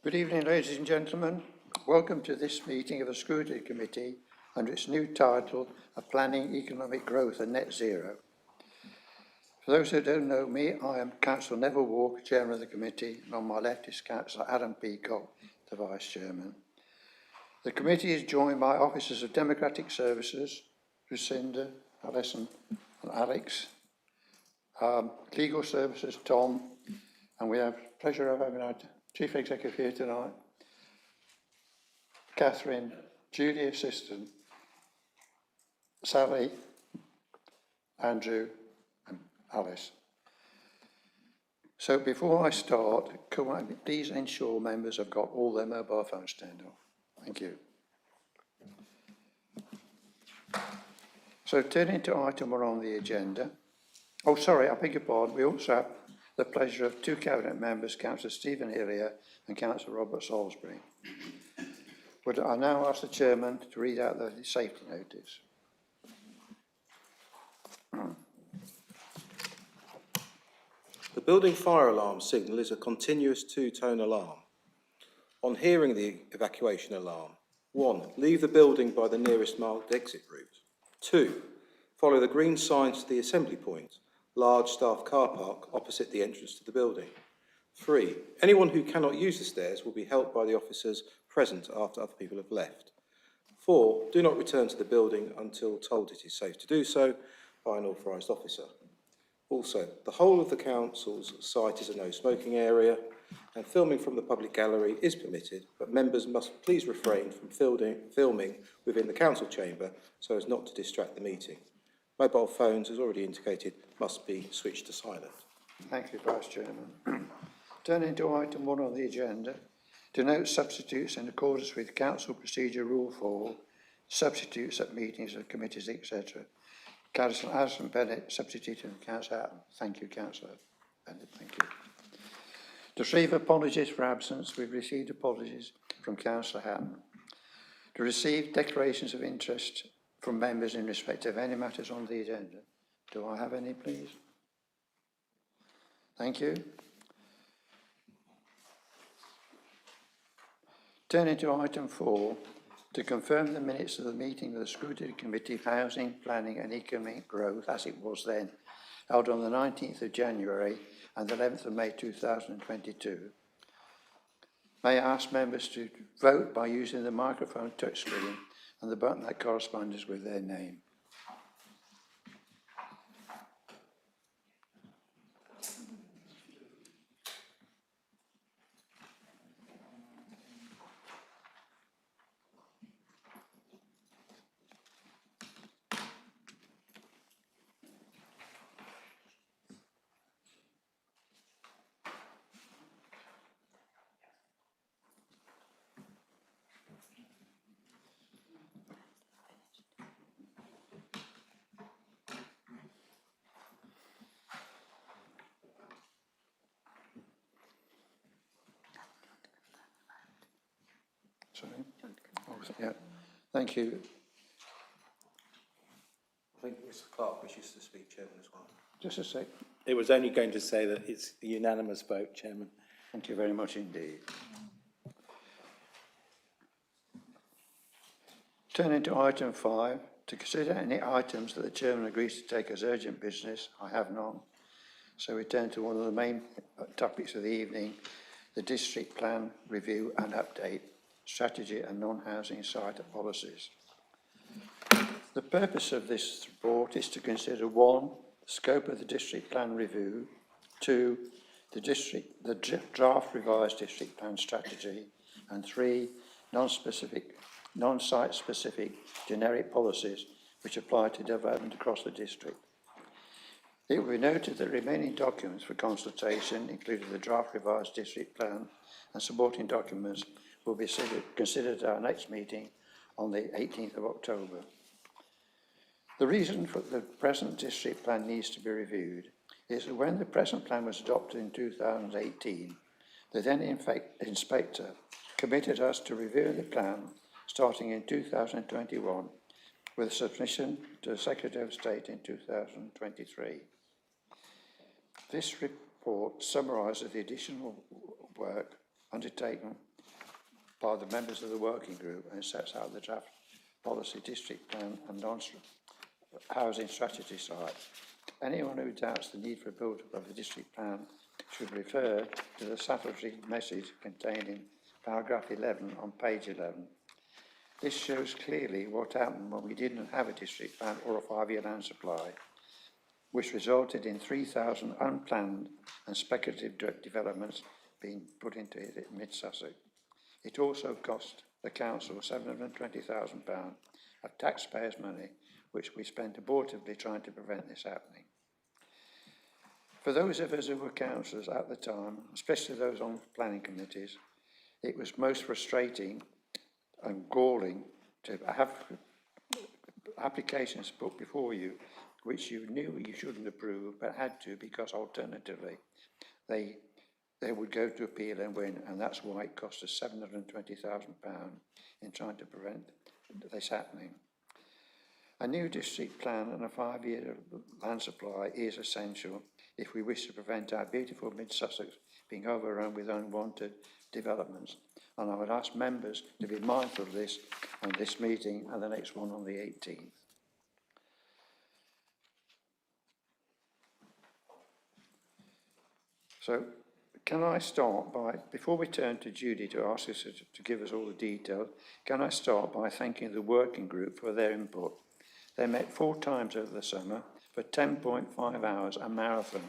Good evening, ladies and gentlemen. Welcome to this meeting of the Scrutiny Committee under its new title of Planning Economic Growth and Net Zero. For those who don't know me, I am Councillor Neville Walker, Chairman of the Committee, and on my left is Councillor Adam Peacock, the Vice Chairman. The committee is joined by Officers of Democratic Services, Lucinda, Alison and Alex, Legal Services, Tom, and we have the pleasure of having our Chief Executive here tonight, Catherine, Judy Assistant, Sally, Andrew and Alice. So before I start, please ensure members have got all their mobile phones turned off. Thank you. So turning to item 1 on the agenda. Oh, sorry, I beg your pardon. We also have the pleasure of 2 Cabinet members, Councillor Stephen Hillier and Councillor Robert Salisbury. Would I now ask the Chairman to read out the safety notice? The building fire alarm signal is a continuous 2-tone alarm. On hearing the evacuation alarm, 1. Leave the building by the nearest marked exit route. 2. Follow the green signs to the assembly point, large staff car park opposite the entrance to the building. 3. Anyone who cannot use the stairs will be helped by the officers present after other people have left. 4. Do not return to the building until told it is safe to do so by an authorised officer. Also, the whole of the council's site is a no smoking area and filming from the public gallery is permitted, but members must please refrain from filming within the council chamber so as not to distract the meeting. Mobile phones, as already indicated, must be switched to silent. Thank you, Vice Chairman. Turning to item 1 on the agenda, to note substitutes in accordance with Council Procedure Rule 4, substitutes at meetings of committees, etc. Councillor Alison Bennett, substituting Councillor Hatton. Thank you, Councillor Bennett. Thank you. To receive apologies for absence, we've received apologies from Councillor Hatton. To receive declarations of interest from members in respect of any matters on the agenda. Do I have any, please? Thank you. Turning to item 4, to confirm the minutes of the meeting of the Scrutiny Committee of Housing, Planning and Economic Growth, as it was then, held on the 19th of January and the 11th of May 2022. May I ask members to vote by using the microphone touchscreen and the button that corresponds with their name. Sorry. Oh, yeah. Thank you. I think Mr. Clark wishes to speak, Chairman, as well. Just a sec. It was only going to say that it's a unanimous vote, Chairman. Thank you very much indeed. Turning to item 5, to consider any items that the Chairman agrees to take as urgent business. I have none. So we turn to one of the main topics of the evening, the District Plan Review and Update, Strategy and Non-Housing Site Policies. The purpose of this report is to consider 1, the scope of the District Plan Review, 2, the draft revised District Plan Strategy, and 3, non-site specific generic policies which apply to development across the district. It will be noted that remaining documents for consultation, including the draft revised District Plan and supporting documents, will be considered at our next meeting on the 18th of October. The reason for the present district plan needs to be reviewed is that when the present plan was adopted in 2018, the then inspector committed us to reviewing the plan starting in 2021 with a submission to the Secretary of State in 2023. This report summarises the additional work undertaken by the members of the working group and sets out the draft policy, district plan and housing strategy site. Anyone who doubts the need for a build-up of the district plan should refer to the statutory message contained in paragraph 11 on page 11. This shows clearly what happened when we didn't have a district plan or a 5-year land supply, which resulted in 3,000 unplanned and speculative developments being put into it in mid-Sussex. It also cost the council £720,000 of taxpayers' money, which we spent abortively trying to prevent this happening. For those of us who were councillors at the time, especially those on planning committees, it was most frustrating and galling to have applications put before you which you knew you shouldn't approve but had to because alternatively they would go to appeal and win, and that's why it cost us £720,000 in trying to prevent this happening. A new district plan and a 5-year land supply is essential if we wish to prevent our beautiful mid-Sussex being overrun with unwanted developments. And I would ask members to be mindful of this on this meeting and the next one on the 18th. So, can I start by, before we turn to Judy to ask us to give us all the details, can I start by thanking the working group for their input? They met 4 times over the summer for 10.5 hours, a marathon.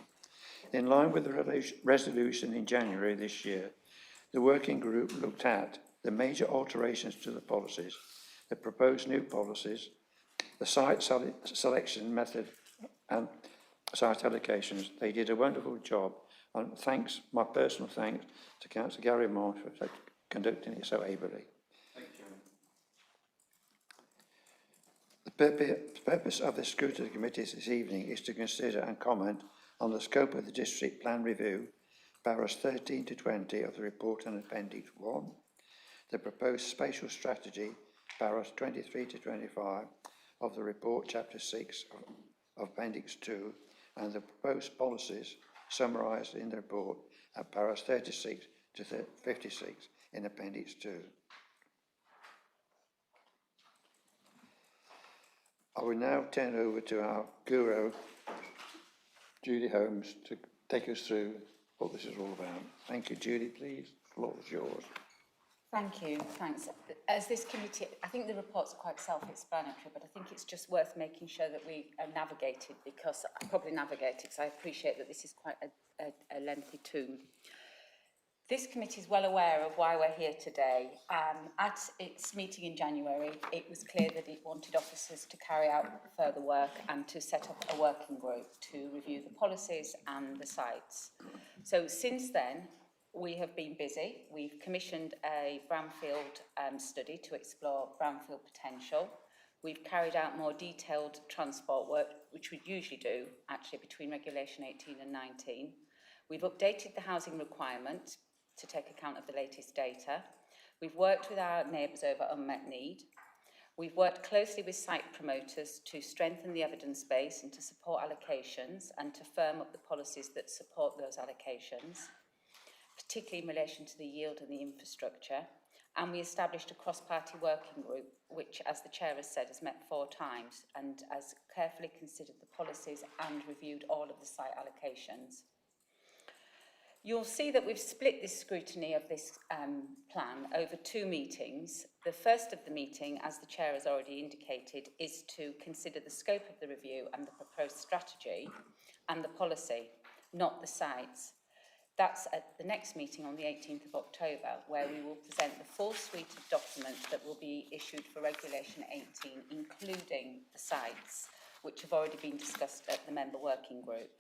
In line with the resolution in January this year, the working group looked at the major alterations to the policies, the proposed new policies, the site selection method and site allocations. They did a wonderful job, and thanks, my personal thanks to Councillor Gary Marsh for conducting it so ably. Thank you. The purpose of the Scrutiny Committee this evening is to consider and comment on the scope of the district plan review, paras 13 to 20 of the report and appendix 1, the proposed spatial strategy, paras 23 to 25 of the report, chapter 6 of appendix 2, and the proposed policies summarised in the report at paras 36 to 56 in appendix 2. I will now turn over to our guru, Judy Holmes, to take us through what this is all about. Thank you, Judy, please. The floor is yours. Thank you, thanks. As this committee, I think the report's quite self-explanatory, but I think it's just worth making sure that we are navigated, because I appreciate that this is quite a lengthy tome. This committee is well aware of why we're here today. At its meeting in January, it was clear that it wanted officers to carry out further work and to set up a working group to review the policies and the sites. So since then, we have been busy. We've commissioned a brownfield study to explore brownfield potential. We've carried out more detailed transport work, which we usually do, actually, between Regulation 18 and 19. We've updated the housing requirement to take account of the latest data. We've worked with our neighbours over unmet need. We've worked closely with site promoters to strengthen the evidence base and to support allocations and to firm up the policies that support those allocations, particularly in relation to the yield and the infrastructure. And we established a cross-party working group, which, as the Chair has said, has met 4 times and has carefully considered the policies and reviewed all of the site allocations. You'll see that we've split this scrutiny of this plan over 2 meetings. The first of the meeting, as the Chair has already indicated, is to consider the scope of the review and the proposed strategy and the policy, not the sites. That's at the next meeting on the 18th of October, where we will present the full suite of documents that will be issued for Regulation 18, including the sites, which have already been discussed at the member working group.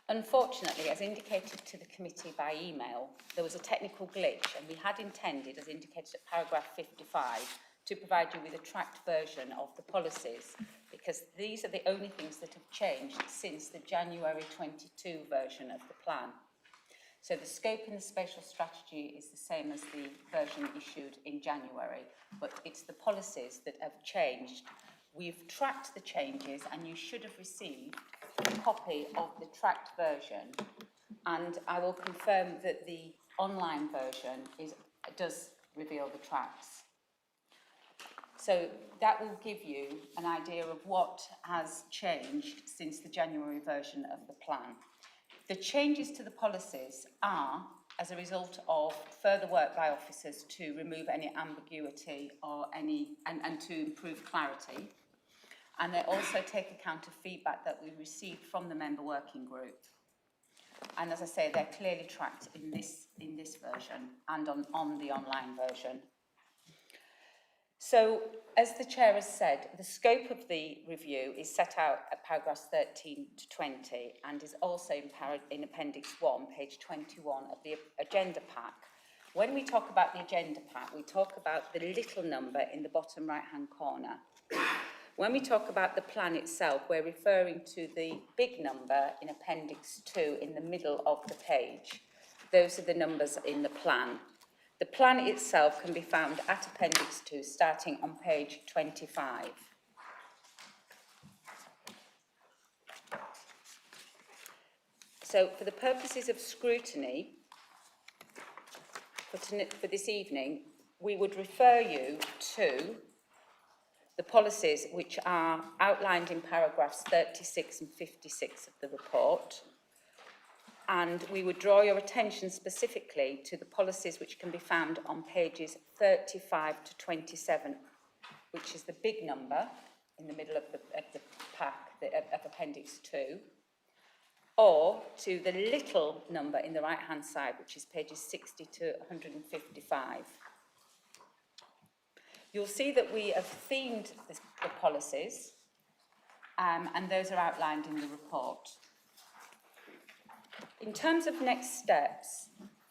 Unfortunately, as indicated to the committee by email, there was a technical glitch, and we had intended, as indicated at paragraph 55, to provide you with a tracked version of the policies, because these are the only things that have changed since the January 22 version of the plan. So the scope and the spatial strategy is the same as the version issued in January, but it's the policies that have changed. We've tracked the changes, and you should have received a copy of the tracked version, and I will confirm that the online version is does reveal the tracks. So that will give you an idea of what has changed since the January version of the plan. The changes to the policies are as a result of further work by officers to remove any ambiguity or and to improve clarity. And they also take account of feedback that we received from the member working group. And as I say, they're clearly tracked in this version and on the online version. So, as the Chair has said, the scope of the review is set out at paragraphs 13 to 20 and is also in Appendix 1, page 21 of the agenda pack. When we talk about the agenda pack, we talk about the little number in the bottom right-hand corner. When we talk about the plan itself, we're referring to the big number in Appendix 2 in the middle of the page. Those are the numbers in the plan. The plan itself can be found at Appendix 2, starting on page 25. So, for the purposes of scrutiny, for this evening, we would refer you to the policies which are outlined in paragraphs 36 and 56 of the report. And we would draw your attention specifically to the policies which can be found on pages 35 to 27, which is the big number in the middle of the pack of Appendix 2, or to the little number in the right-hand side, which is pages 60 to 155. You'll see that we have themed the policies, and those are outlined in the report. In terms of next steps,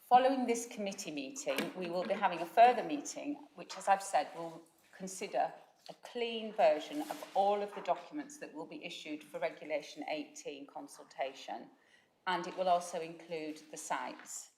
following this committee meeting, we will be having a further meeting, which, as I've said, will consider a clean version of all of the documents that will be issued for Regulation 18 consultation, and it will also include the sites.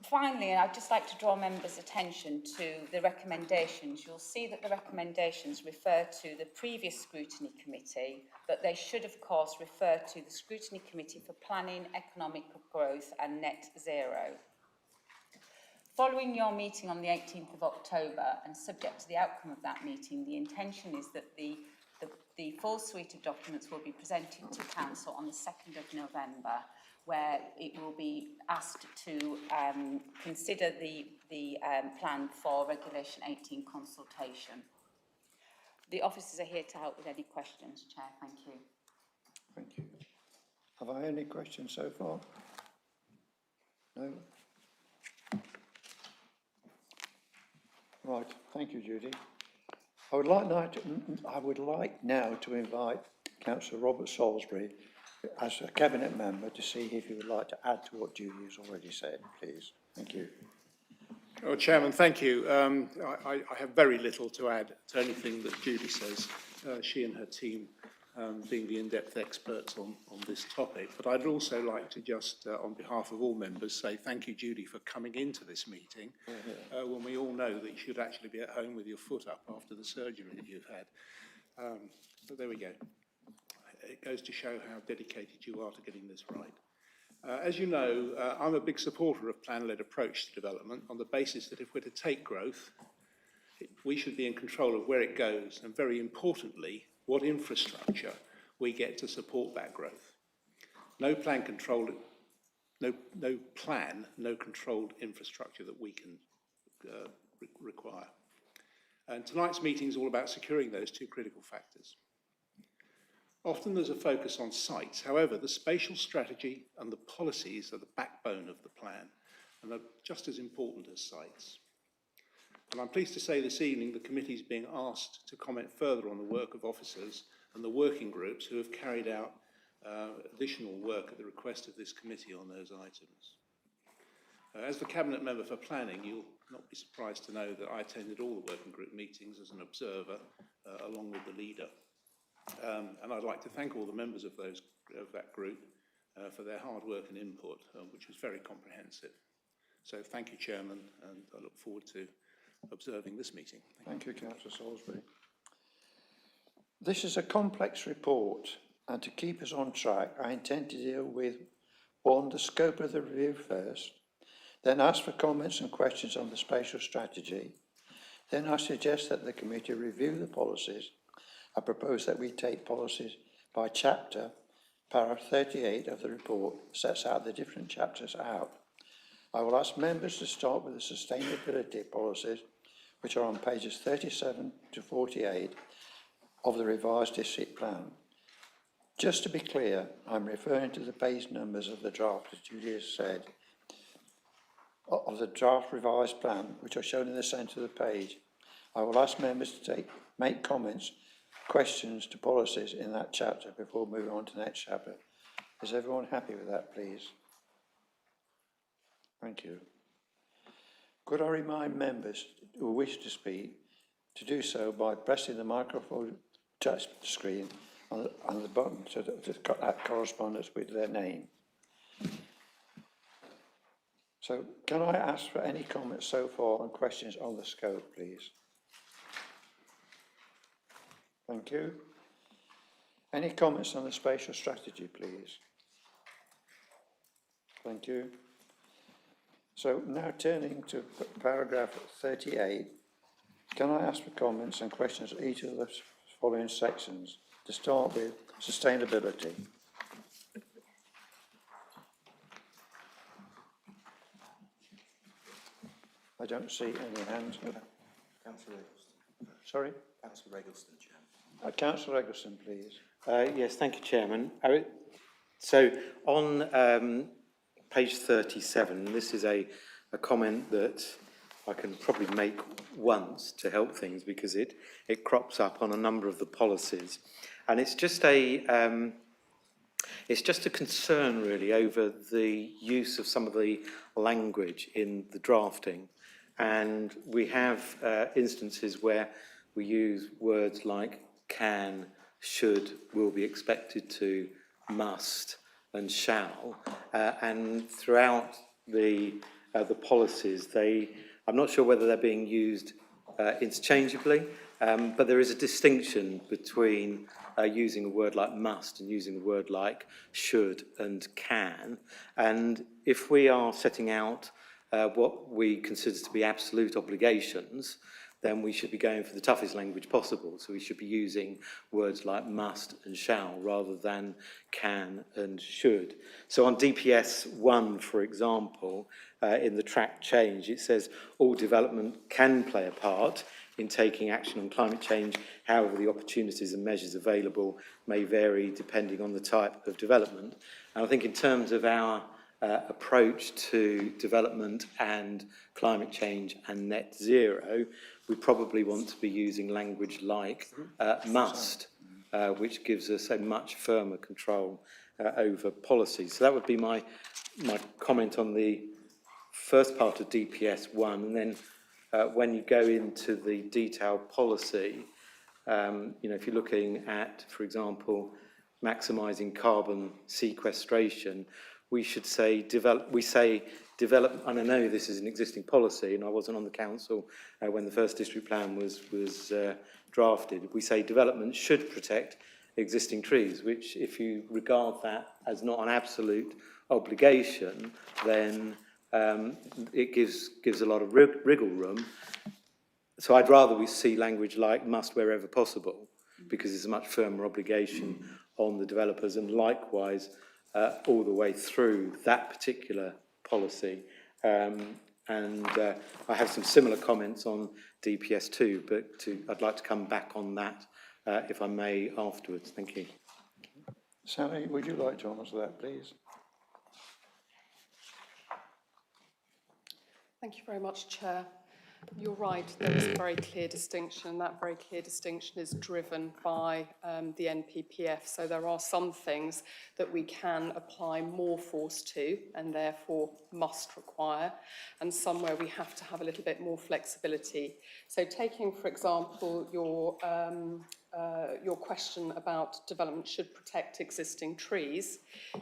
Finally, I'd just like to draw members' attention to the recommendations. You'll see that the recommendations refer to the previous Scrutiny Committee, but they should, of course, refer to the Scrutiny Committee for Planning, Economic Growth and Net Zero. Following your meeting on the 18th of October, and subject to the outcome of that meeting, the intention is that the full suite of documents will be presented to Council on the 2nd of November, where it will be asked to consider the plan for Regulation 18 consultation. The officers are here to help with any questions, Chair. Thank you. Thank you. Have I any questions so far? No? Right, thank you, Judy. I would like now to invite Councillor Robert Salisbury as a Cabinet member to see if he would like to add to what Judy has already said, please. Thank you. Oh, Chairman, thank you. I have very little to add to anything that Judy says, she and her team being the in-depth experts on this topic. But I'd also like to just, on behalf of all members, say thank you, Judy, for coming into this meeting when we all know that you should actually be at home with your foot up after the surgery that you've had. But there we go. It goes to show how dedicated you are to getting this right. As you know, I'm a big supporter of plan-led approach to development on the basis that if we're to take growth, we should be in control of where it goes and, very importantly, what infrastructure we get to support that growth. No controlled infrastructure that we can require. And tonight's meeting is all about securing those two critical factors. Often there's a focus on sites. However, the spatial strategy and the policies are the backbone of the plan and are just as important as sites. And I'm pleased to say this evening the committee is being asked to comment further on the work of officers and the working groups who have carried out additional work at the request of this committee on those items. As the Cabinet Member for Planning, you'll not be surprised to know that I attended all the working group meetings as an observer along with the leader. And I'd like to thank all the members of that group for their hard work and input, which was very comprehensive. So thank you, Chairman, and I look forward to observing this meeting. Thank you, Councillor Salisbury. This is a complex report, and to keep us on track, I intend to deal with 1, the scope of the review first, then ask for comments and questions on the spatial strategy. Then I suggest that the committee review the policies. I propose that we take policies by chapter. Paragraph 38 of the report sets out the different chapters out. I will ask members to start with the sustainability policies, which are on pages 37 to 48 of the revised district plan. Just to be clear, I'm referring to the page numbers of the draft, as Julie has said, of the draft revised plan, which are shown in the centre of the page. I will ask members to make comments, questions to policies in that chapter before moving on to the next chapter. Is everyone happy with that, please? Thank you. Could I remind members who wish to speak to do so by pressing the microphone touch screen on the button so that corresponds with their name. So can I ask for any comments so far and questions on the scope, please? Thank you. Any comments on the spatial strategy, please? Thank you. So now turning to paragraph 38, can I ask for comments and questions on each of the following sections? To start with, sustainability. I don't see any hands. Councillor Eggleston. Sorry? Councillor Eggleston, Chairman. Councillor Eggleston, please. Yes, thank you, Chairman. So on page 37, this is a comment that I can probably make once to help things because it crops up on a number of the policies. And it's just a concern really over the use of some of the language in the drafting. And we have instances where we use words like can, should, will be expected to, must, and shall. And throughout the policies, I'm not sure whether they're being used interchangeably, but there is a distinction between using a word like must and using a word like should and can. And if we are setting out what we consider to be absolute obligations, then we should be going for the toughest language possible. So we should be using words like must and shall rather than can and should. So on DPS 1, for example, in the track change, it says all development can play a part in taking action on climate change. However, the opportunities and measures available may vary depending on the type of development. And I think in terms of our approach to development and climate change and net zero, we probably want to be using language like must, which gives us a much firmer control over policy. So that would be my comment on the first part of DPS 1. And then when you go into the detailed policy, if you're looking at, for example, maximising carbon sequestration, we should say develop, and I know this is an existing policy, and I wasn't on the council when the first district plan was drafted. We say development should protect existing trees, which if you regard that as not an absolute obligation, then it gives a lot of wriggle room. So I'd rather we see language like must wherever possible, because it's a much firmer obligation on the developers, and likewise all the way through that particular policy. I have some similar comments on DPS 2, but I'd like to come back on that, if I may, afterwards. Thank you. Sally, would you like to answer that, please? Thank you very much, Chair. You're right, there is a very clear distinction, and that very clear distinction is driven by the NPPF. So there are some things that we can apply more force to and therefore must require, and some where we have to have a little bit more flexibility. So taking, for example, your question about development should protect existing trees,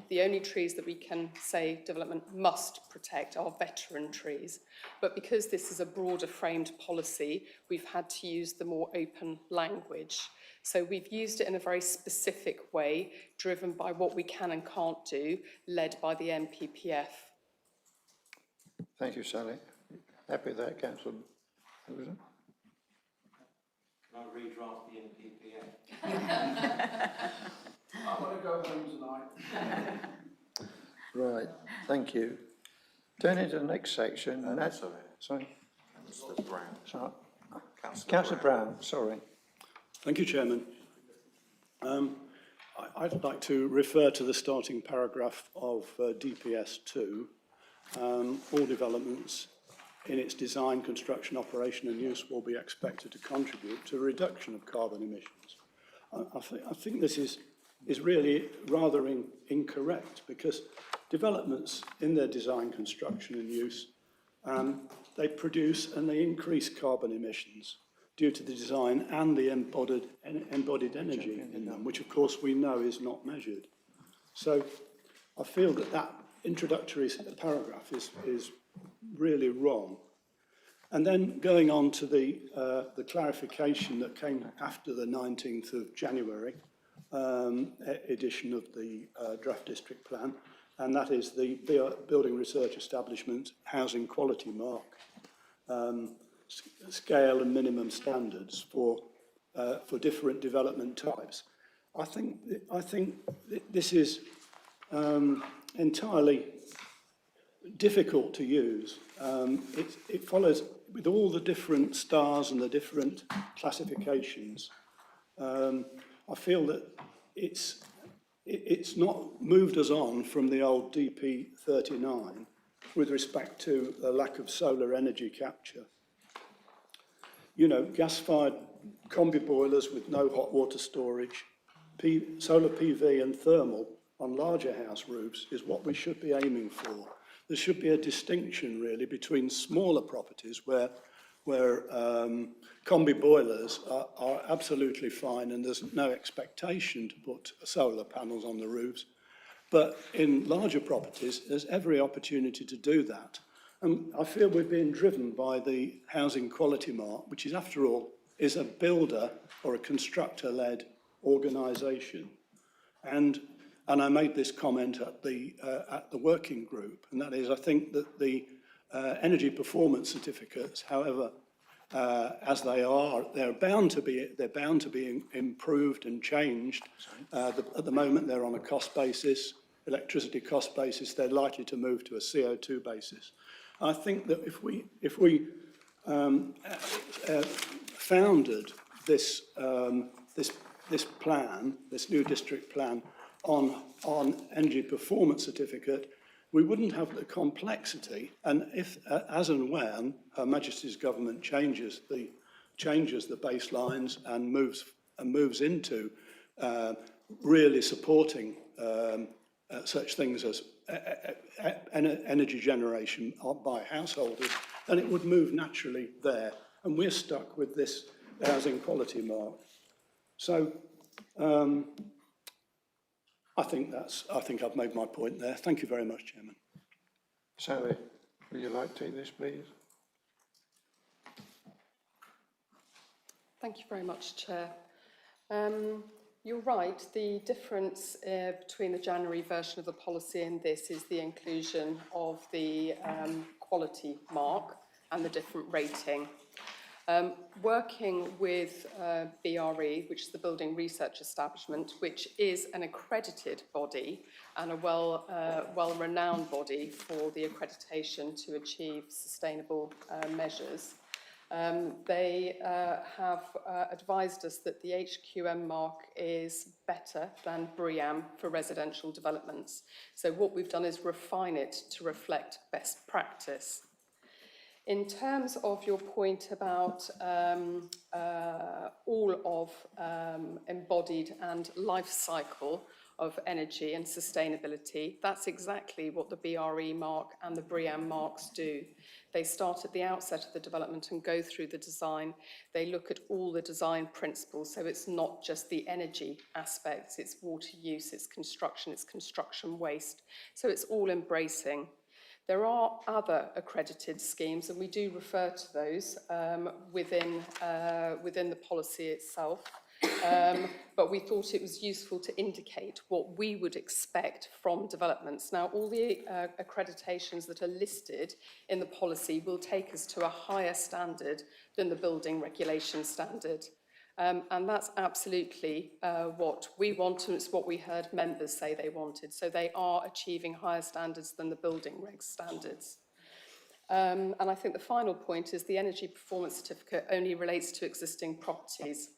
the only trees that we can say development must protect are veteran trees. But because this is a broader framed policy, we've had to use the more open language. So we've used it in a very specific way, driven by what we can and can't do, led by the NPPF. Thank you, Sally. Happy with that, Councillor Wilson? Can I redraft the NPPF? I want to go home tonight. Right, thank you. Turning to the next section. Sorry? Councillor Brown. Sorry. Councillor Brown, sorry. Thank you, Chairman. I'd like to refer to the starting paragraph of DPS 2. All developments in its design, construction, operation and use will be expected to contribute to a reduction of carbon emissions. I think this is really rather incorrect, because developments in their design, construction and use, they produce and they increase carbon emissions due to the design and the embodied energy in them, which of course we know is not measured. So I feel that that introductory paragraph is really wrong. And then going on to the clarification that came after the 19th of January edition of the draft district plan, and that is the Building Research Establishment Housing Quality Mark, scale and minimum standards for different development types. I think this is entirely difficult to use. It follows with all the different stars and the different classifications. I feel that it's not moved us on from the old DP 39 with respect to the lack of solar energy capture. You know, gas-fired combi boilers with no hot water storage, solar PV and thermal on larger house roofs is what we should be aiming for. There should be a distinction really between smaller properties where combi boilers are absolutely fine and there's no expectation to put solar panels on the roofs. But in larger properties, there's every opportunity to do that. And I feel we're being driven by the Housing Quality Mark, which is, after all, is a builder or a constructor-led organisation. And I made this comment at the working group, and that is, I think that the energy performance certificates, however, as they are, they're bound to be improved and changed. At the moment, they're on a cost basis, electricity cost basis. They're likely to move to a CO2 basis. I think that if we founded this plan, this new district plan, on energy performance certificate, we wouldn't have the complexity. And if, as and when Her Majesty's government changes the baselines and moves into really supporting such things as energy generation by householders, then it would move naturally there. And we're stuck with this housing quality mark. So I think I've made my point there. Thank you very much, Chairman. Sally, would you like to take this, please? Thank you very much, Chair. You're right, the difference between the January version of the policy and this is the inclusion of the quality mark and the different rating. Working with BRE, which is the Building Research Establishment, which is an accredited body and a well-renowned body for the accreditation to achieve sustainable measures. They have advised us that the HQM mark is better than BREEAM for residential developments. So what we've done is refine it to reflect best practice. In terms of your point about all of embodied and life cycle of energy and sustainability, that's exactly what the BRE mark and the BREEAM marks do. They start at the outset of the development and go through the design. They look at all the design principles, so it's not just the energy aspects, it's water use, it's construction waste. So it's all embracing. There are other accredited schemes, and we do refer to those within the policy itself. but we thought it was useful to indicate what we would expect from developments. Now, all the accreditations that are listed in the policy will take us to a higher standard than the building regulation standard. And that's absolutely what we want, and it's what we heard members say they wanted. So they are achieving higher standards than the building regs standards. And I think the final point is the energy performance certificate only relates to existing properties.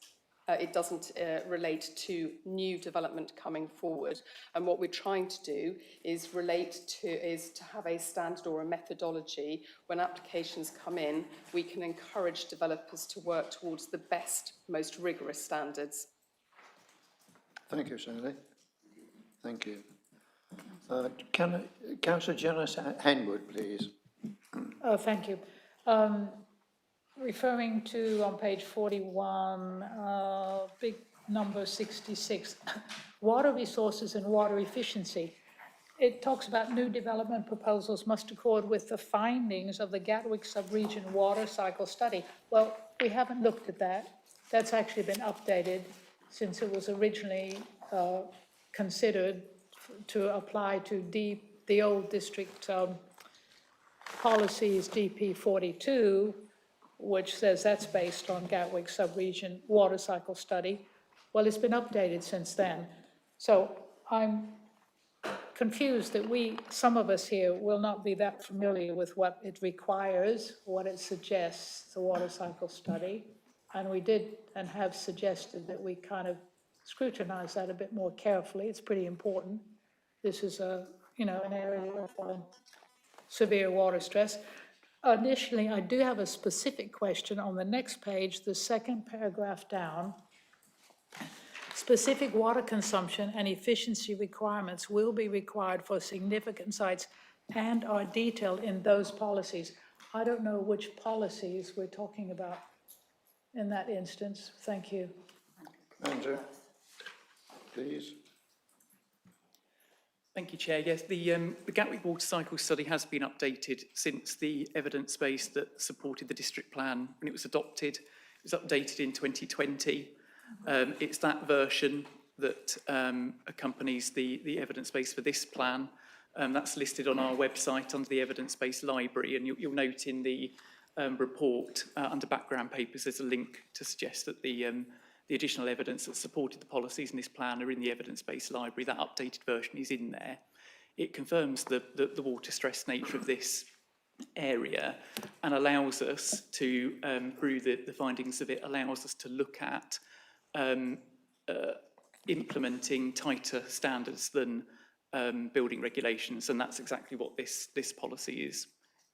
It doesn't relate to new development coming forward. And what we're trying to do is to have a standard or a methodology. When applications come in, we can encourage developers to work towards the best, most rigorous standards. Thank you, Sally. Thank you. Councillor Janice Henwood, please. Oh, thank you. Referring to on page 41, big number 66, water resources and water efficiency. It talks about new development proposals must accord with the findings of the Gatwick Sub-Region Water Cycle Study. Well, we haven't looked at that. That's actually been updated since it was originally considered to apply to the old district policies DP 42, which says that's based on Gatwick Sub-Region Water Cycle Study. Well, it's been updated since then. So I'm confused that some of us here will not be that familiar with what it requires, what it suggests, the water cycle study. And we did and have suggested that we kind of scrutinize that a bit more carefully. It's pretty important. This is an area of severe water stress. Additionally, I do have a specific question on the next page, the second paragraph down. Specific water consumption and efficiency requirements will be required for significant sites and are detailed in those policies. I don't know which policies we're talking about in that instance. Thank you. Andrew, please. Thank you, Chair. Yes, the Gatwick Water Cycle Study has been updated since the evidence base that supported the district plan when it was adopted. It was updated in 2020. It's that version that accompanies the evidence base for this plan. That's listed on our website under the evidence base library, and you'll note in the report under background papers there's a link to suggest that the additional evidence that supported the policies in this plan are in the evidence-based library. That updated version is in there. It confirms the water stress nature of this area and allows us to, through the findings of it, allows us to look at implementing tighter standards than building regulations, and that's exactly what this policy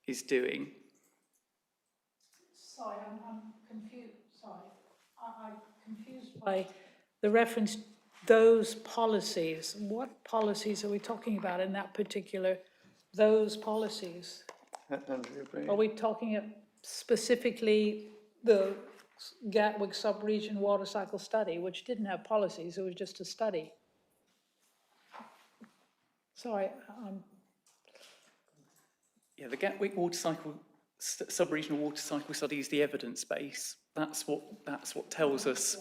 is doing. Sorry, I'm confused. Sorry, I'm confused by the reference, those policies. What policies are we talking about in that particular, those policies? Andrew, please. Are we talking specifically the Gatwick Sub-Region Water Cycle Study, which didn't have policies, it was just a study? Sorry, Yeah, the Gatwick Water Cycle Sub-Regional Water Cycle Study is the evidence base. That's what tells us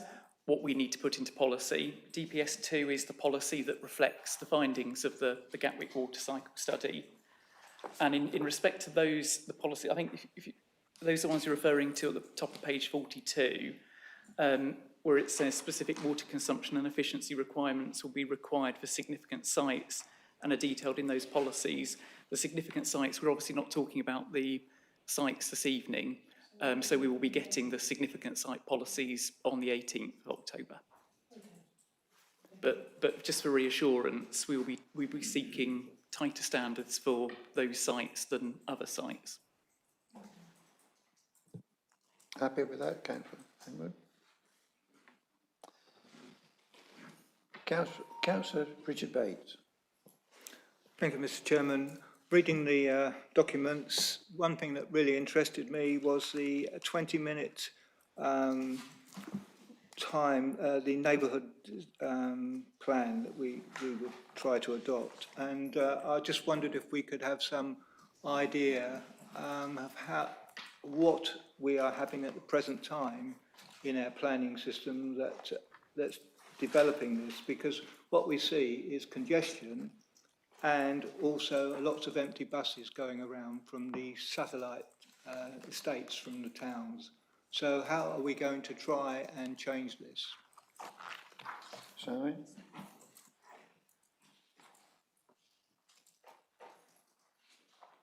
what we need to put into policy. DPS2 is the policy that reflects the findings of the Gatwick Water Cycle Study. And in respect to those, the policy, I think those are the ones you're referring to at the top of page 42, where it says specific water consumption and efficiency requirements will be required for significant sites and are detailed in those policies. The significant sites, we're obviously not talking about the sites this evening, so we will be getting the significant site policies on the 18th of October. But just for reassurance, we'll be seeking tighter standards for those sites than other sites. Happy with that, Councillor Henwood? Councillor Richard Bates. Thank you, Mr. Chairman. Reading the documents, one thing that really interested me was the 20-minute time, the neighbourhood plan that we would try to adopt. And I just wondered if we could have some idea of what we are having at the present time in our planning system that that's developing this, because what we see is congestion and also lots of empty buses going around from the satellite estates from the towns. So how are we going to try and change this? Sally?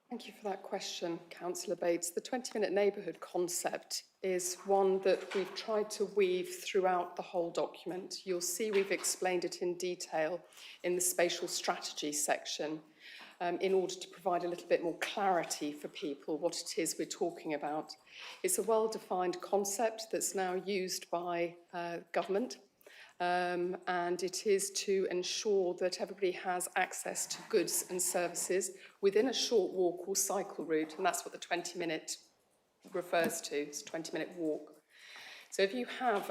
Thank you for that question, Councillor Bates. The 20-minute neighbourhood concept is one that we've tried to weave throughout the whole document. You'll see we've explained it in detail in the spatial strategy section in order to provide a little bit more clarity for people what it is we're talking about. It's a well-defined concept that's now used by government. And it is to ensure that everybody has access to goods and services within a short walk or cycle route, and that's what the 20-minute refers to, it's a 20-minute walk. So if you have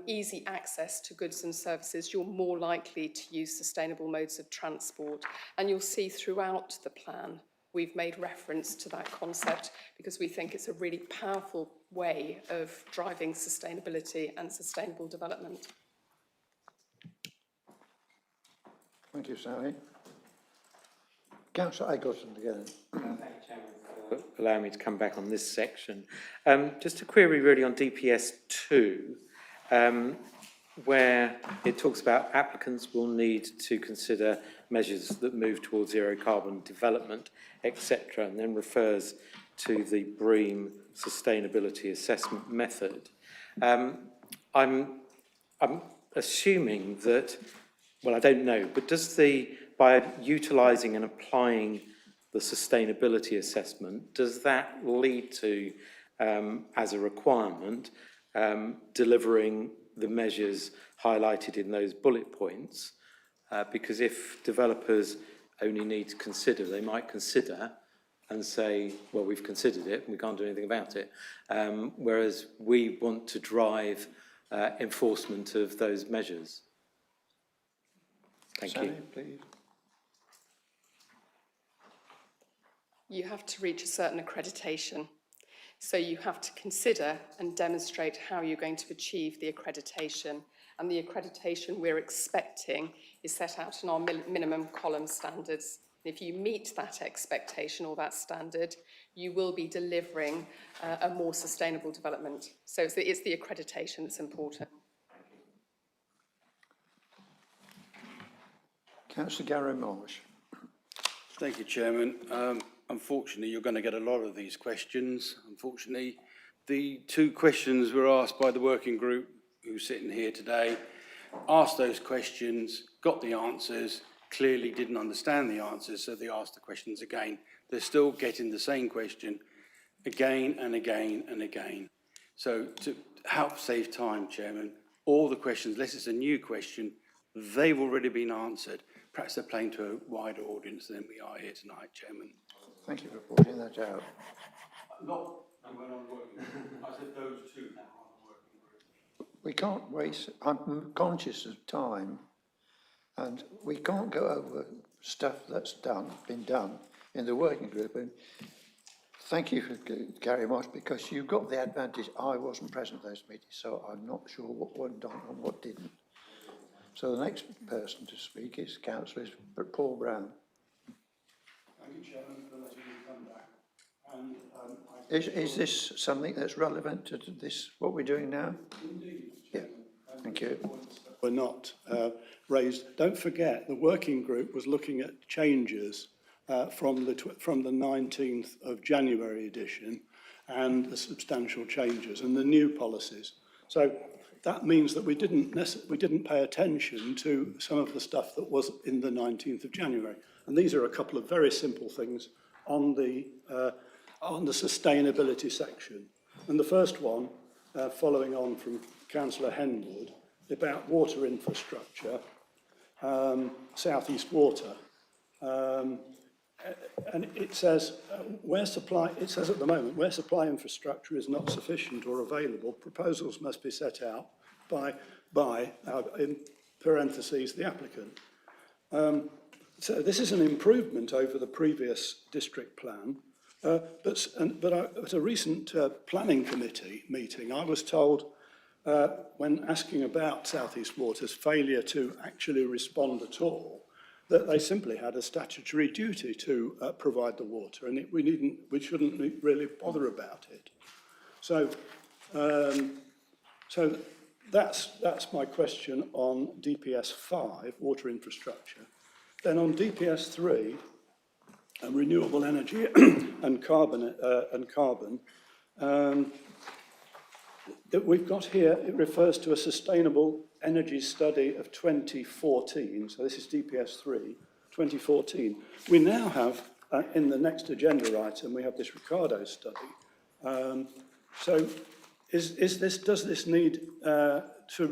easy access to goods and services, you're more likely to use sustainable modes of transport, and you'll see throughout the plan we've made reference to that concept because we think it's a really powerful way of driving sustainability and sustainable development. Thank you, Sally. Councillor Eggleton again. Thank you, Chairman, for allowing me to come back on this section. Just a query really on DPS 2, where it talks about applicants will need to consider measures that move towards zero carbon development, etc., and then refers to the BREEAM sustainability assessment method. I'm assuming that, well, I don't know, but by utilising and applying the sustainability assessment, does that lead to, as a requirement, delivering the measures highlighted in those bullet points? Because if developers only need to consider, they might consider and say, well, we've considered it and we can't do anything about it. Whereas we want to drive enforcement of those measures. Thank Sally, you. please. You have to reach a certain accreditation. So you have to consider and demonstrate how you're going to achieve the accreditation. And the accreditation we're expecting is set out in our minimum column standards. If you meet that expectation or that standard, you will be delivering a more sustainable development. So it's the accreditation that's important. Councillor Gary Marsh. Thank you, Chairman. Unfortunately, you're going to get a lot of these questions. Unfortunately, the two questions were asked by the working group who's sitting here today, asked those questions, got the answers, clearly didn't understand the answers, so they asked the questions again. They're still getting the same question again and again and again. So to help save time, Chairman, all the questions, unless it's a new question, they've already been answered. Perhaps they're playing to a wider audience than we are here tonight, Chairman. Thank you for pointing that out. Not when I'm working. I said those two now on the working group. We can't waste, I'm conscious of time, and we can't go over stuff that's been done in the working group. And thank you for Gary Marsh, because you've got the advantage. I wasn't present at those meetings, so I'm not sure what went on and what didn't. So the next person to speak is Councillor Paul Brown. Thank you, Chairman, for letting me come back. And, Is this something that's relevant to this, what we're doing now? Indeed, Yeah, thank you. Were not raised. Don't forget, the working group was looking at changes from the 19th of January edition and the substantial changes and the new policies. So that means that we didn't pay attention to some of the stuff that was in the 19th of January. And these are a couple of very simple things on the sustainability section. And the first one, following on from Councillor Henwood, about water infrastructure, South East Water. And it says, it says at the moment, where supply infrastructure is not sufficient or available, proposals must be set out by in parentheses, the applicant. So this is an improvement over the previous district plan, but at a recent planning committee meeting, I was told when asking about South East Water's failure to actually respond at all, that they simply had a statutory duty to provide the water, and we shouldn't really bother about it. So, so that's my question on DPS 5, water infrastructure. Then on DPS 3, renewable energy and carbon, that we've got here, it refers to a sustainable energy study of 2014. So this is DPS 3, 2014. We now have, in the next agenda item, we have this Ricardo study. So does this need to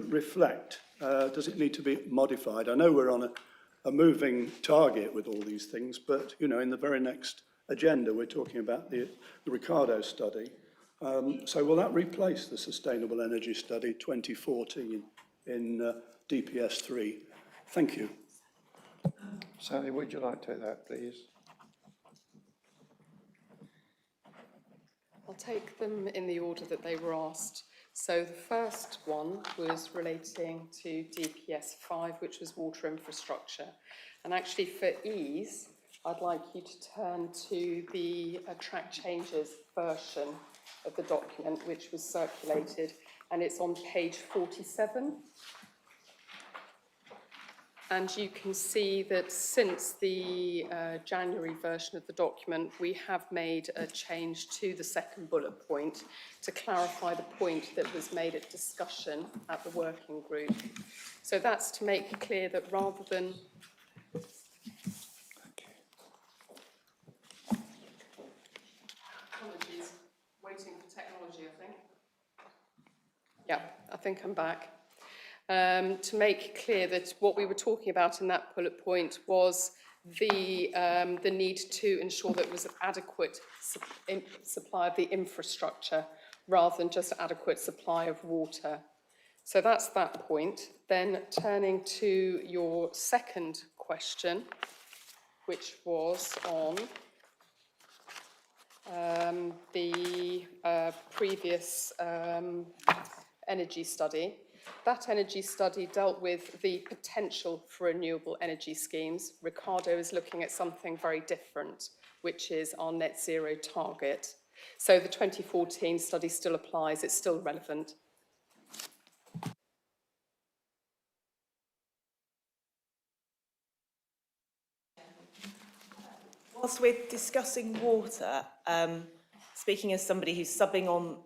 reflect? Does it need to be modified? I know we're on a moving target with all these things, but, you know, in the very next agenda, we're talking about the Ricardo study. So will that replace the Sustainable Energy Study 2014 in DPS 3? Thank you. Sally, would you like to take that, please? I'll take them in the order that they were asked. So the first one was relating to DPS 5, which was water infrastructure. And actually for ease, I'd like you to turn to the track changes version of the document, which was circulated, and it's on page 47. And you can see that since the January version of the document, we have made a change to the second bullet point to clarify the point that was made at discussion at the working group. So that's to make clear that rather than... Apologies, waiting for technology, I think. Yeah, I think I'm back. To make clear that what we were talking about in that bullet point was the need to ensure that there was an adequate supply of the infrastructure rather than just adequate supply of water. So that's that point. Then turning to your second question, which was on the previous energy study. That energy study dealt with the potential for renewable energy schemes. Ricardo is looking at something very different, which is our net zero target. So the 2014 study still applies, it's still relevant. Whilst we're discussing water, speaking as somebody who's subbing on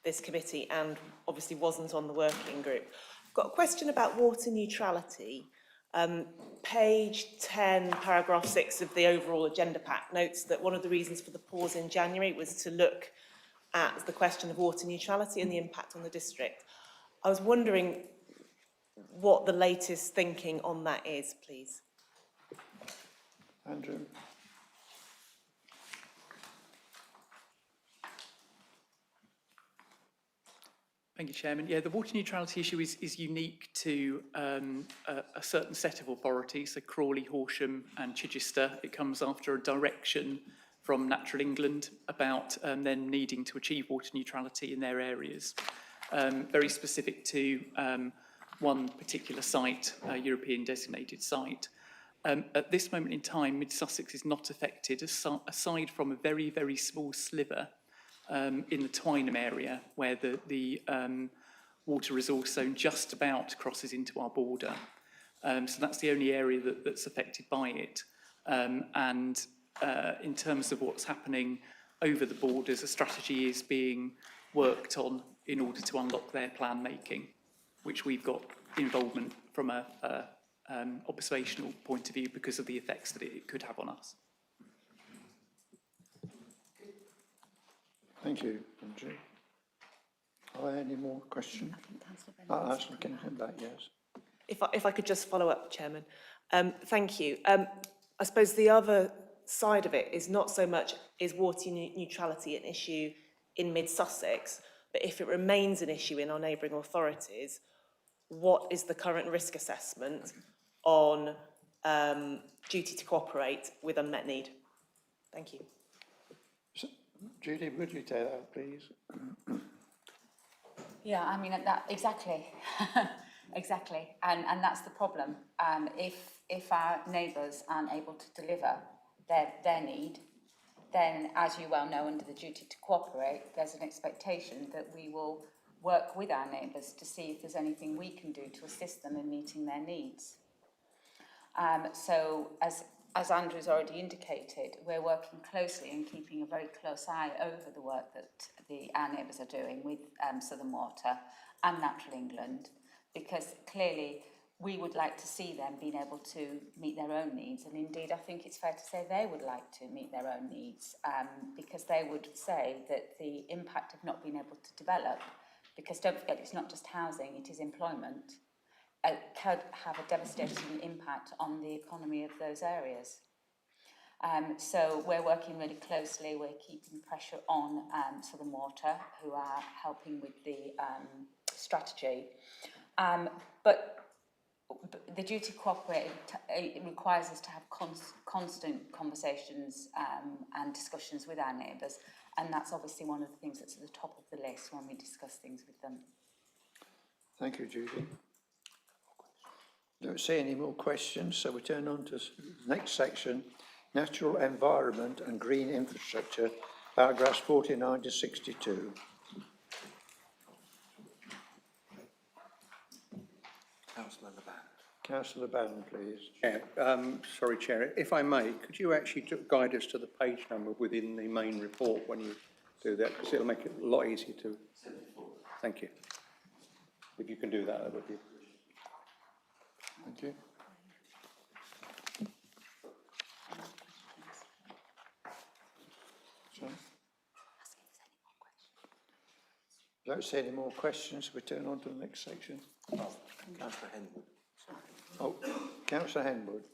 this committee and obviously wasn't on the working group, I've got a question about water neutrality. Page 10, paragraph 6 of the overall agenda pack notes that one of the reasons for the pause in January was to look at the question of water neutrality and the impact on the district. I was wondering what the latest thinking on that is, please. Andrew? Thank you, Chairman. Yeah, the water neutrality issue is unique to a certain set of authorities, so Crawley, Horsham and Chichester. It comes after a direction from Natural England about them needing to achieve water neutrality in their areas. Very specific to one particular site, a European designated site. At this moment in time, Mid-Sussex is not affected, aside from a very, very small sliver in the Twynham area, where the water resource zone just about crosses into our border. So that's the only area that's affected by it. And in terms of what's happening over the borders, a strategy is being worked on in order to unlock their plan making, which we've got involvement from a observational point of view because of the effects that it could have on us. Thank you, Andrew. Are there any more questions? Councillor Kennington back, yes. If I could just follow up, Chairman. Thank you. I suppose the other side of it is not so much is water neutrality an issue in Mid-Sussex, but if it remains an issue in our neighbouring authorities, what is the current risk assessment on duty to cooperate with unmet need? Thank you. So, Judy, would you take that, please? Yeah, I mean, that, exactly, exactly, and that's the problem. If our neighbours aren't able to deliver their need, then, as you well know, under the duty to cooperate, there's an expectation that we will work with our neighbours to see if there's anything we can do to assist them in meeting their needs. So, as Andrew's already indicated, we're working closely and keeping a very close eye over the work that our neighbours are doing with Southern Water and Natural England, because clearly we would like to see them being able to meet their own needs, and indeed I think it's fair to say they would like to meet their own needs, because they would say that the impact of not being able to develop, because don't forget it's not just housing, it is employment, could have a devastating impact on the economy of those areas. So we're working really closely, we're keeping pressure on Southern Water, who are helping with the strategy. But the duty to cooperate it requires us to have constant conversations and discussions with our neighbours, and that's obviously one of the things that's at the top of the list when we discuss things with them. Thank you, Judy. Don't see any more questions, so we turn on to the next section, natural environment and green infrastructure, paragraphs 49 to 62. Councillor Leban. Councillor Bannon, please. Chair, sorry, Chair, if I may, could you actually guide us to the page number within the main report when you do that, because it'll make it a lot easier to... Thank you. If you can do that, that would be... Thank you. Sorry? Don't see any more questions. We turn on to the next section. Councillor Henwood. Oh, Councillor Henwood.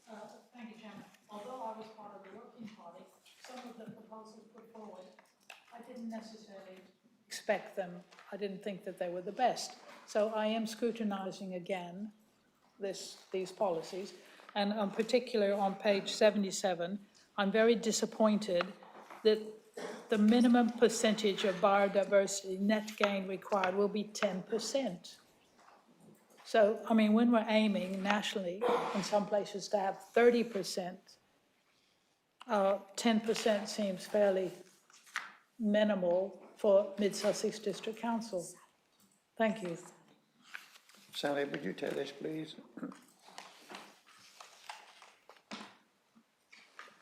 Thank you, Chairman. Although I was part of the working party, some of the proposals put forward, I didn't necessarily expect them. I didn't think that they were the best. So I am scrutinising again these policies, and in particular on page 77, I'm very disappointed that the minimum percentage of biodiversity net gain required will be 10%. So, I mean, when we're aiming nationally in some places to have 30%, 10% seems fairly minimal for Mid-Sussex District Council. Thank you. Sally, would you take this, please?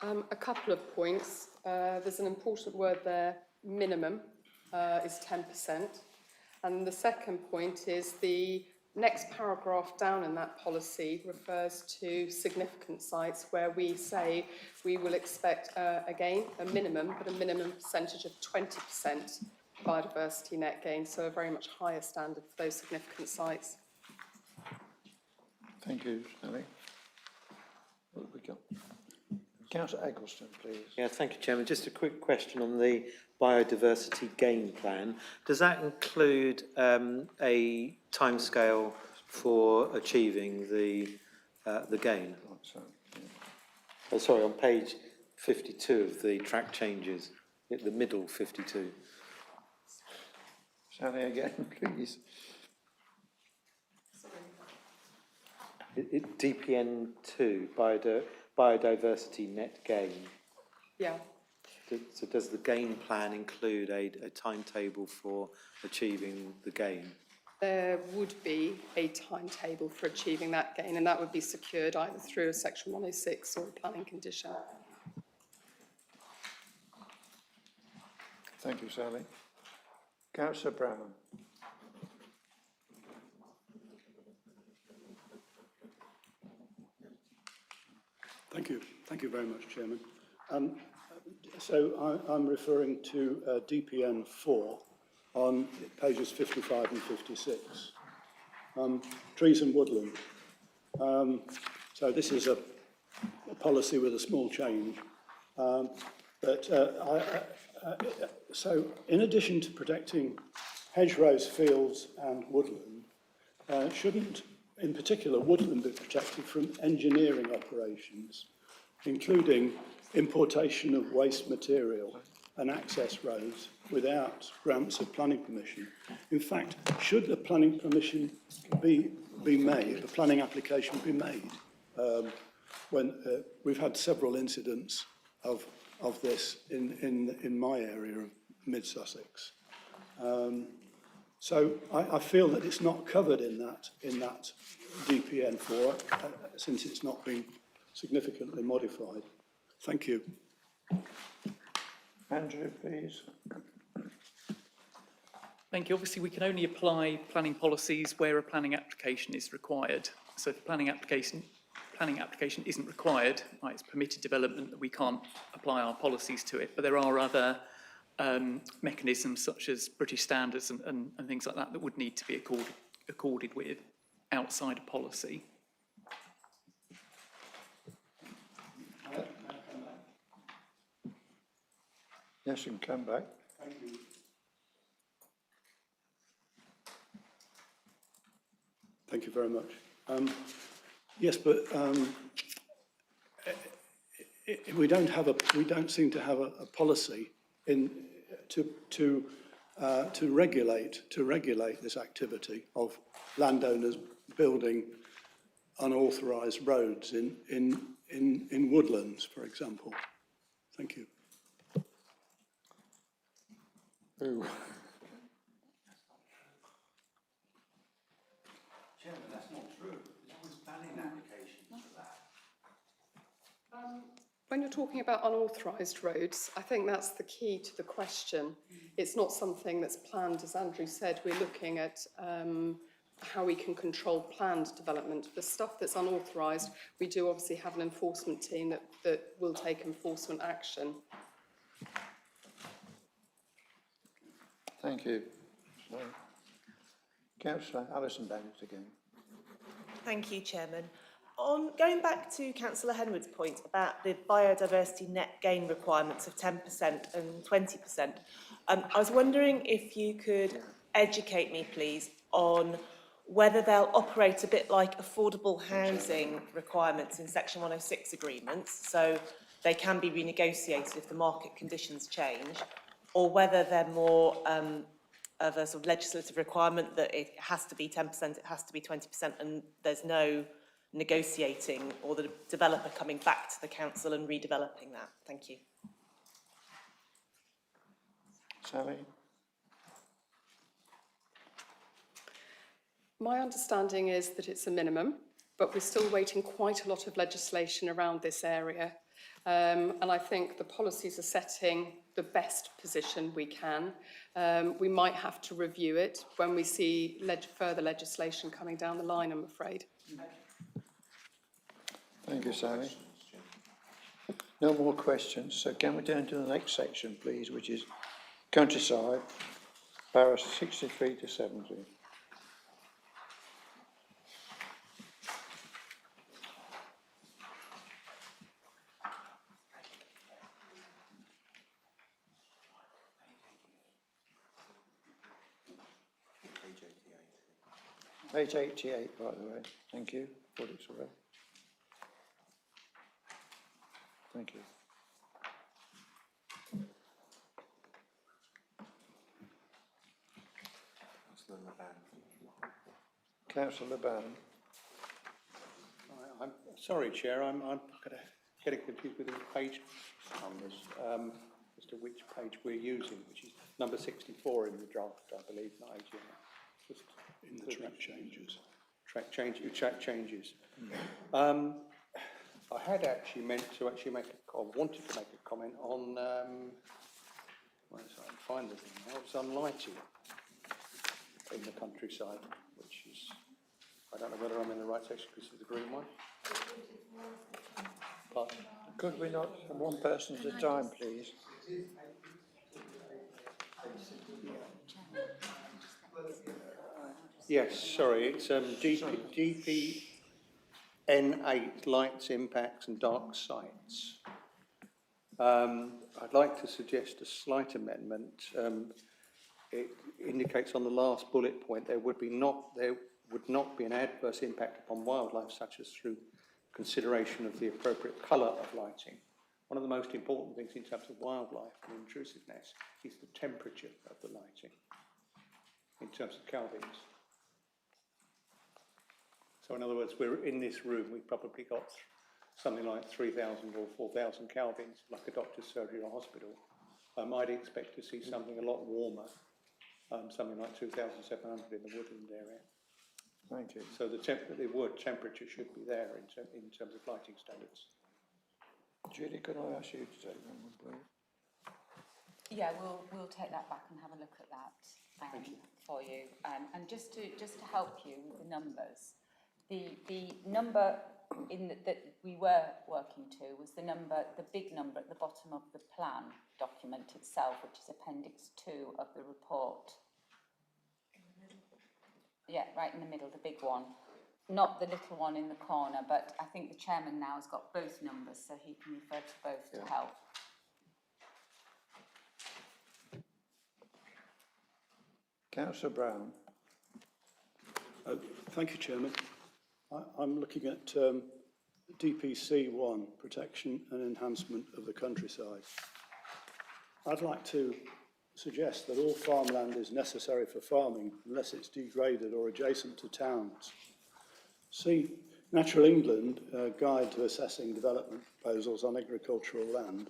A couple of points. There's an important word there, minimum, is 10%. And the second point is the next paragraph down in that policy refers to significant sites where we say we will expect, again, a minimum, but a minimum percentage of 20% biodiversity net gain, so a very much higher standard for those significant sites. Thank you, Sally. What have we got? Councillor Eggleston, please. Yeah, thank you, Chairman. Just a quick question on the biodiversity gain plan. Does that include a timescale for achieving the gain? Oh, sorry, on page 52 of the track changes, at the middle 52. Sally again, please. DPN 2, biodiversity net gain. Yeah. So does the gain plan include a timetable for achieving the gain? There would be a timetable for achieving that gain, and that would be secured either through a Section 106 or a planning condition. Thank you, Sally. Councillor Brown. Thank you very much, Chairman. So I'm referring to DPN 4 on pages 55 and 56. Trees and woodland. So this is a policy with a small change. So in addition to protecting hedgerows, fields and woodland, shouldn't, in particular, woodland be protected from engineering operations, including importation of waste material and access roads without grants of planning permission. In fact, should the planning permission be made, the planning application be made, when we've had several incidents of this in my area of mid-Sussex. So I feel that it's not covered in that DPN4 since it's not been significantly modified. Thank you. Andrew, please. Thank you. Obviously, we can only apply planning policies where a planning application is required. So if the planning application isn't required, like it's permitted development, that we can't apply our policies to it. But there are other mechanisms such as British standards and things like that that would need to be accorded with outside of policy. Yes, you can come back. Thank you. Thank you very much. Yes, but we don't seem to have a policy to regulate this activity of landowners building unauthorised roads in woodlands, for example. Thank you. Ooh. Chairman, that's not true. There's always planning applications for that. When you're talking about unauthorised roads, I think that's the key to the question. It's not something that's planned, as Andrew said. We're looking at how we can control planned development. For stuff that's unauthorised, we do obviously have an enforcement team that will take enforcement action. Thank you. So, Councillor Alison Bennett again. Thank you, Chairman. On going back to Councillor Henwood's point about the biodiversity net gain requirements of 10% and 20%, I was wondering if you could educate me, please, on whether they'll operate a bit like affordable housing requirements in Section 106 agreements, so they can be renegotiated if the market conditions change, or whether they're more of a sort of legislative requirement that it has to be 10%, it has to be 20%, and there's no negotiating or the developer coming back to the council and redeveloping that. Thank you. Sally? My understanding is that it's a minimum, but we're still waiting quite a lot of legislation around this area. And I think the policies are setting the best position we can. We might have to review it when we see further legislation coming down the line, I'm afraid. Thank you, Sally. No more questions, so can we turn to the next section, please, which is countryside, paras 63 to 70. Page 88, by the way. Thank you. Thought it's away. Thank you. Councillor Laban. I'm sorry, Chair, I'm getting confused with the page numbers as to which page we're using, which is number 64 in the draft, I believe, not 89. Just in the track changes. Track changes. I had actually meant to wanted to make a comment on, where is it? I can find the thing now, it's on lighting in the countryside, which is, I don't know whether I'm in the right section because it's the green one. But Could we not, one person at a time, please? yes, sorry, it's DPN8, lights, impacts and dark sites. I'd like to suggest a slight amendment. It indicates on the last bullet point there would not be an adverse impact upon wildlife, such as through consideration of the appropriate colour of lighting. one of the most important things in terms of wildlife and intrusiveness is the temperature of the lighting in terms of kelvins. So in other words, we're in this room, we've probably got something like 3,000 or 4,000 kelvins, like a doctor's surgery or hospital. I might expect to see something a lot warmer, something like 2,700 in the woodland area. Thank you. So the word temperature should be there in terms of lighting standards. Judy, could I ask you to take that one, please? Yeah, we'll take that back and have a look at that for you. And just to help you with the numbers, the number that we were working to was the big number at the bottom of the plan document itself, which is Appendix 2 of the report. Yeah, right in the middle, the big one. Not the little one in the corner, but I think the chairman now has got both numbers, so he can refer to both to help. Councillor Brown. Thank you, Chairman. I'm looking at DPC 1, Protection and Enhancement of the Countryside. I'd like to suggest that all farmland is necessary for farming unless it's degraded or adjacent to towns. See Natural England Guide to Assessing Development Proposals on Agricultural Land,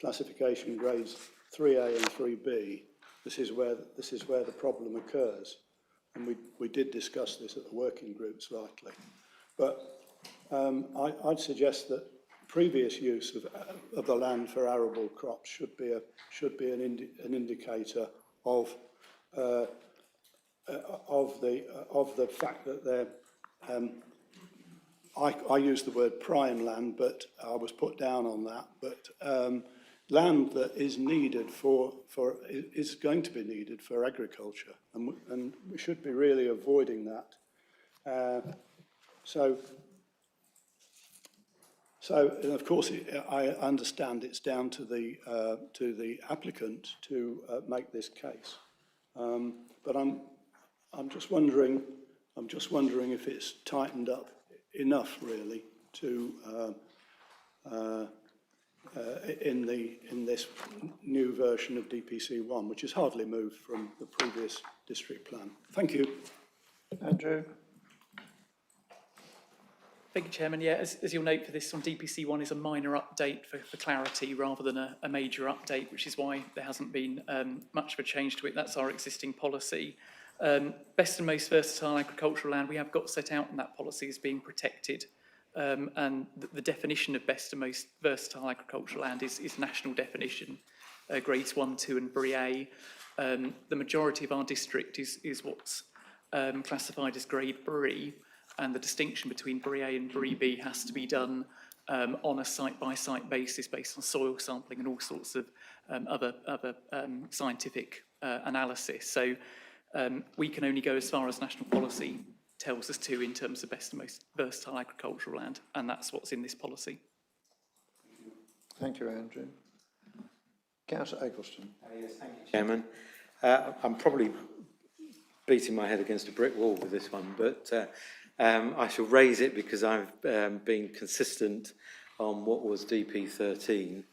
classification grades 3A and 3B. This is where the problem occurs, and we did discuss this at the working group slightly. But I'd suggest that previous use of the land for arable crops should be an indicator of the fact that they're. I use the word prime land, but I was put down on that. But land that is needed is going to be needed for agriculture, and we should be really avoiding that. So of course, I understand it's down to the applicant to make this case, but I'm just wondering if it's tightened up enough, really, to in this new version of DPC 1, which is hardly moved from the previous district plan. Thank you. Andrew. Thank you, Chairman. Yeah, as you'll note, for this one, DPC 1 is a minor update for clarity rather than a major update, which is why there hasn't been much of a change to it. That's our existing policy. Best and most versatile agricultural land we have got set out in that policy is being protected. And the definition of best and most versatile agricultural land is national definition, grades 1, 2 and BRI A. The majority of our district is what's classified as grade BRI, and the distinction between BRI A and BRI B has to be done on a site-by-site basis based on soil sampling and all sorts of other scientific analysis. So we can only go as far as national policy tells us to in terms of best and most versatile agricultural land, and that's what's in this policy. Thank you, Andrew. Councillor Eggleston. Yes, thank you, Chairman. I'm probably beating my head against a brick wall with this one, but I shall raise it because I've been consistent on what was DP 13,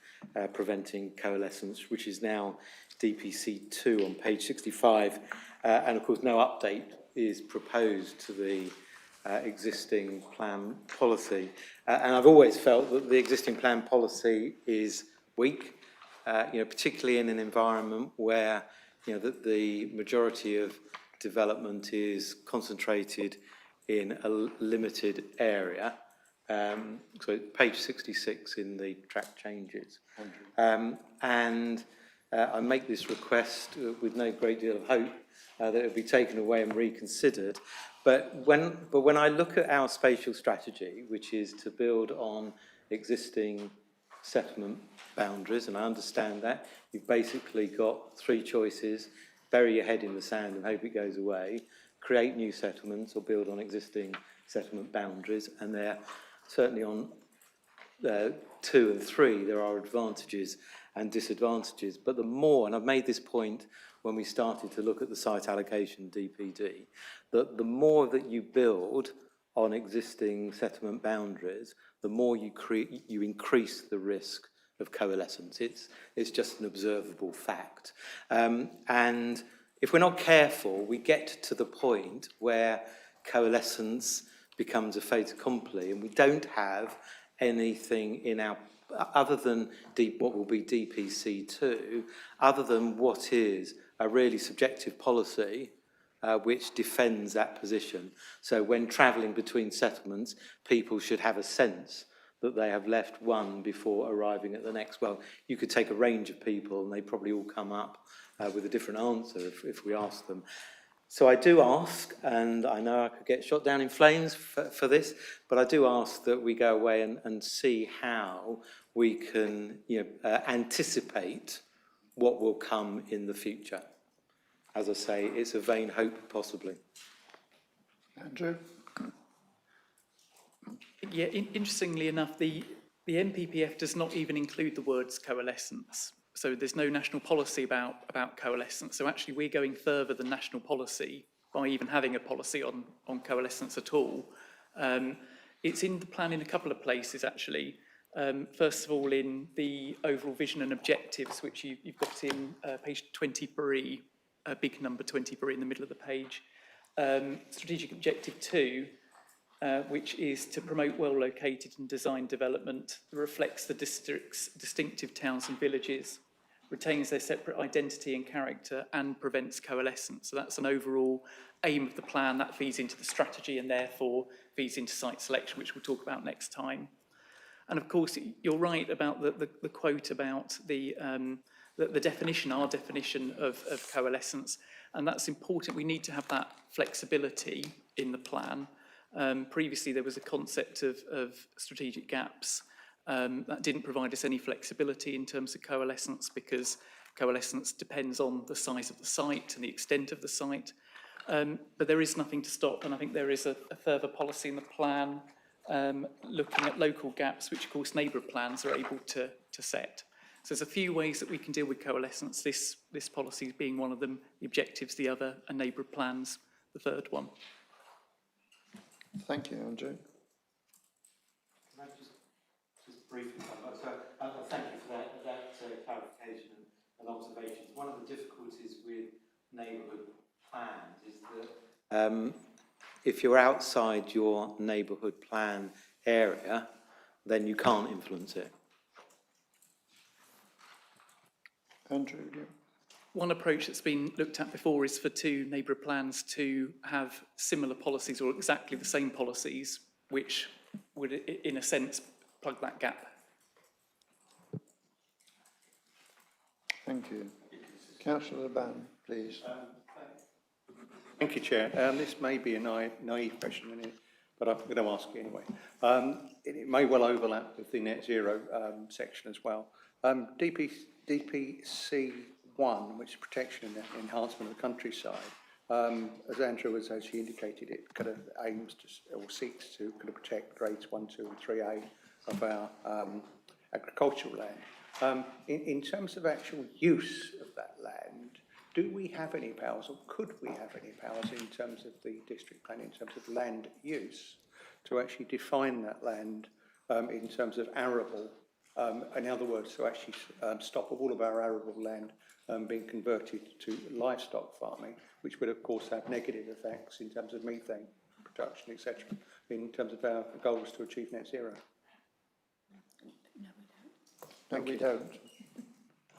preventing coalescence, which is now DPC 2 on page 65, and of course no update is proposed to the existing plan policy. And I've always felt that the existing plan policy is weak, particularly in an environment where the majority of development is concentrated in a limited area. So page 66 in the track changes. And I make this request with no great deal of hope that it will be taken away and reconsidered. But when I look at our spatial strategy, which is to build on existing settlement boundaries, and I understand that, you've basically got three choices: bury your head in the sand and hope it goes away, create new settlements, or build on existing settlement boundaries. And they're certainly on 2 and 3, there are advantages and disadvantages. But the more, and I've made this point when we started to look at the site allocation DPD, that the more that you build on existing settlement boundaries, the more you increase the risk of coalescence. It's just an observable fact. And if we're not careful, we get to the point where coalescence becomes a fait accompli, and we don't have anything in our, other than what will be DPC2, other than what is a really subjective policy which defends that position. So when travelling between settlements, people should have a sense that they have left one before arriving at the next. Well, you could take a range of people and they probably all come up with a different answer if we ask them. So I do ask, and I know I could get shot down in flames for this, but I do ask that we go away and see how we can anticipate what will come in the future. As I say, it's a vain hope, possibly. Andrew? Yeah, interestingly enough, the NPPF does not even include the words coalescence. So there's no national policy about coalescence. So actually we're going further than national policy by even having a policy on coalescence at all. It's in the plan in a couple of places, actually. First of all, in the overall vision and objectives, which you've got in page 23, big number 23 in the middle of the page. Strategic Objective 2, which is to promote well-located and designed development that reflects the district's distinctive towns and villages, retains their separate identity and character, and prevents coalescence. So that's an overall aim of the plan that feeds into the strategy and therefore feeds into site selection, which we'll talk about next time. And of course, you're right about the quote about the definition, our definition of coalescence, and that's important. We need to have that flexibility in the plan. Previously, there was a concept of strategic gaps that didn't provide us any flexibility in terms of coalescence, because coalescence depends on the size of the site and the extent of the site. But there is nothing to stop, and I think there is a further policy in the plan looking at local gaps, which of course neighbourhood plans are able to set. So there's a few ways that we can deal with coalescence, this policy being one of them, the objectives the other, and neighbourhood plans the third one. Thank you, Andrew. Can I just briefly comment? So, thank you for that clarification and observations. One of the difficulties with neighbourhood plans is that if you're outside your neighbourhood plan area, then you can't influence it. Andrew, yeah. One approach that's been looked at before is for two neighbourhood plans to have similar policies or exactly the same policies, which would, in a sense, plug that gap. Thank you. Councillor Ban, please. Thank you, Chair. This may be a naive question, but I'm going to ask it anyway. It may well overlap with the net zero section as well. DPC1, which is protection and enhancement of the countryside, as Andrew has actually indicated, it kind of aims to, or seeks to kind of protect grades 1, 2 and 3A of our agricultural land. In terms of actual use of that land, do we have any powers, or could we have any powers in terms of the district plan, in terms of land use, to actually define that land in terms of arable? In other words, to actually stop all of our arable land being converted to livestock farming, which would of course have negative effects in terms of methane production, etc., in terms of our goals to achieve net zero. No, we don't.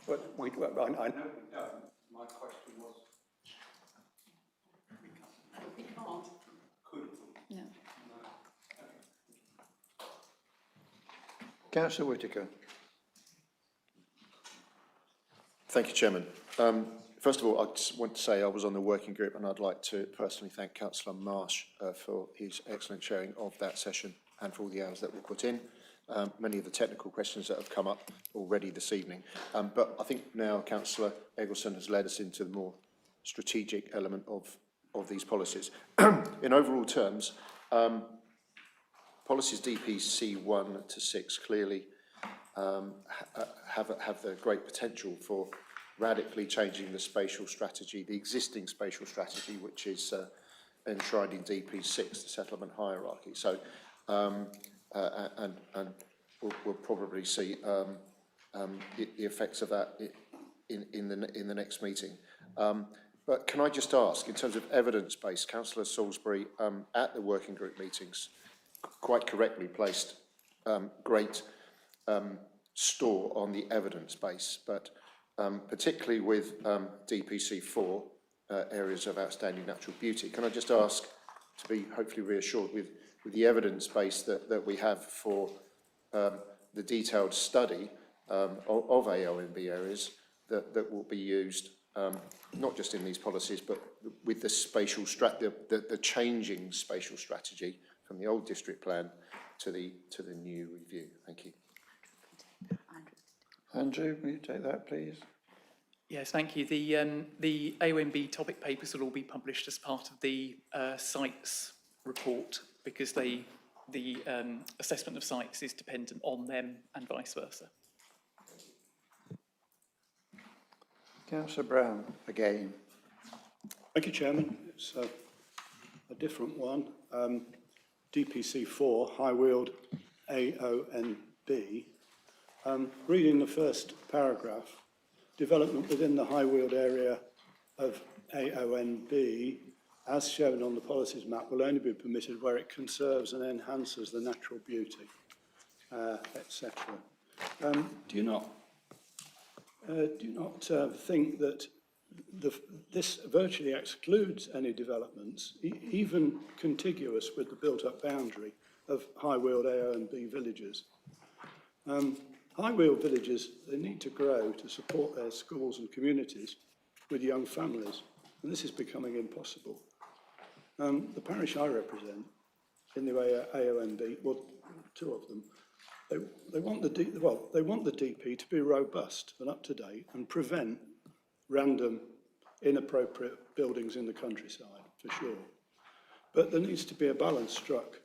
Well, I know we don't. My question was... We can't. Could we? No. Councillor Whitaker. Thank you, Chairman. First of all, I just want to say I was on the working group, and I'd like to personally thank Councillor Marsh for his excellent sharing of that session and for all the hours that were put in. Many of the technical questions that have come up already this evening. But I think now Councillor Eggleston has led us into the more strategic element of these policies. In overall terms, policies DPC 1 to 6 clearly have the great potential for radically changing the spatial strategy, the existing spatial strategy, which is enshrined in DP6, the settlement hierarchy. So, and we'll probably see the effects of that in the next meeting. But can I just ask, in terms of evidence-based, Councillor Salisbury at the working group meetings quite correctly placed great store on the evidence base, but particularly with DPC4, areas of outstanding natural beauty. Can I just ask to be hopefully reassured with the evidence base that we have for the detailed study of AONB areas that will be used not just in these policies, but with the spatial the changing spatial strategy from the old district plan to the new review. Thank you. Andrew, will you take that, please? Yes, thank you. The AONB topic papers will all be published as part of the sites report, because the assessment of sites is dependent on them and vice versa. Councillor Brown, again. Thank you, Chairman. It's a different one. DPC4, High Weald AONB. Reading the first paragraph, development within the High Weald area of AONB, as shown on the policies map, will only be permitted where it conserves and enhances the natural beauty, etc. Do you not think that this virtually excludes any developments, even contiguous with the built-up boundary of High Weald AONB villages? High Weald villages, they need to grow to support their schools and communities with young families, and this is becoming impossible. The parish I represent in the AONB, well, two of them, they want the DP to be robust and up to date and prevent random, inappropriate buildings in the countryside, for sure. But there needs to be a balance struck,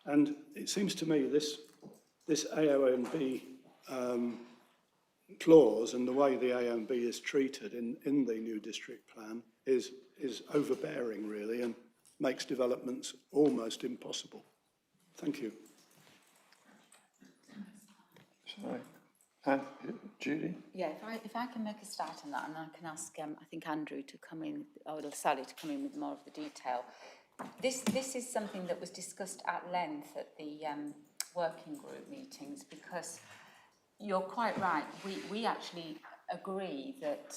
and it seems to me this AONB clause and the way the AONB is treated in the new district plan is overbearing, really, and makes developments almost impossible. Thank you. Sorry. And Judy? Yeah, if I can make a start on that, and I can ask, I think Andrew to come in, or Sally to come in with more of the detail. This is something that was discussed at length at the working group meetings, because you're quite right. We actually agree that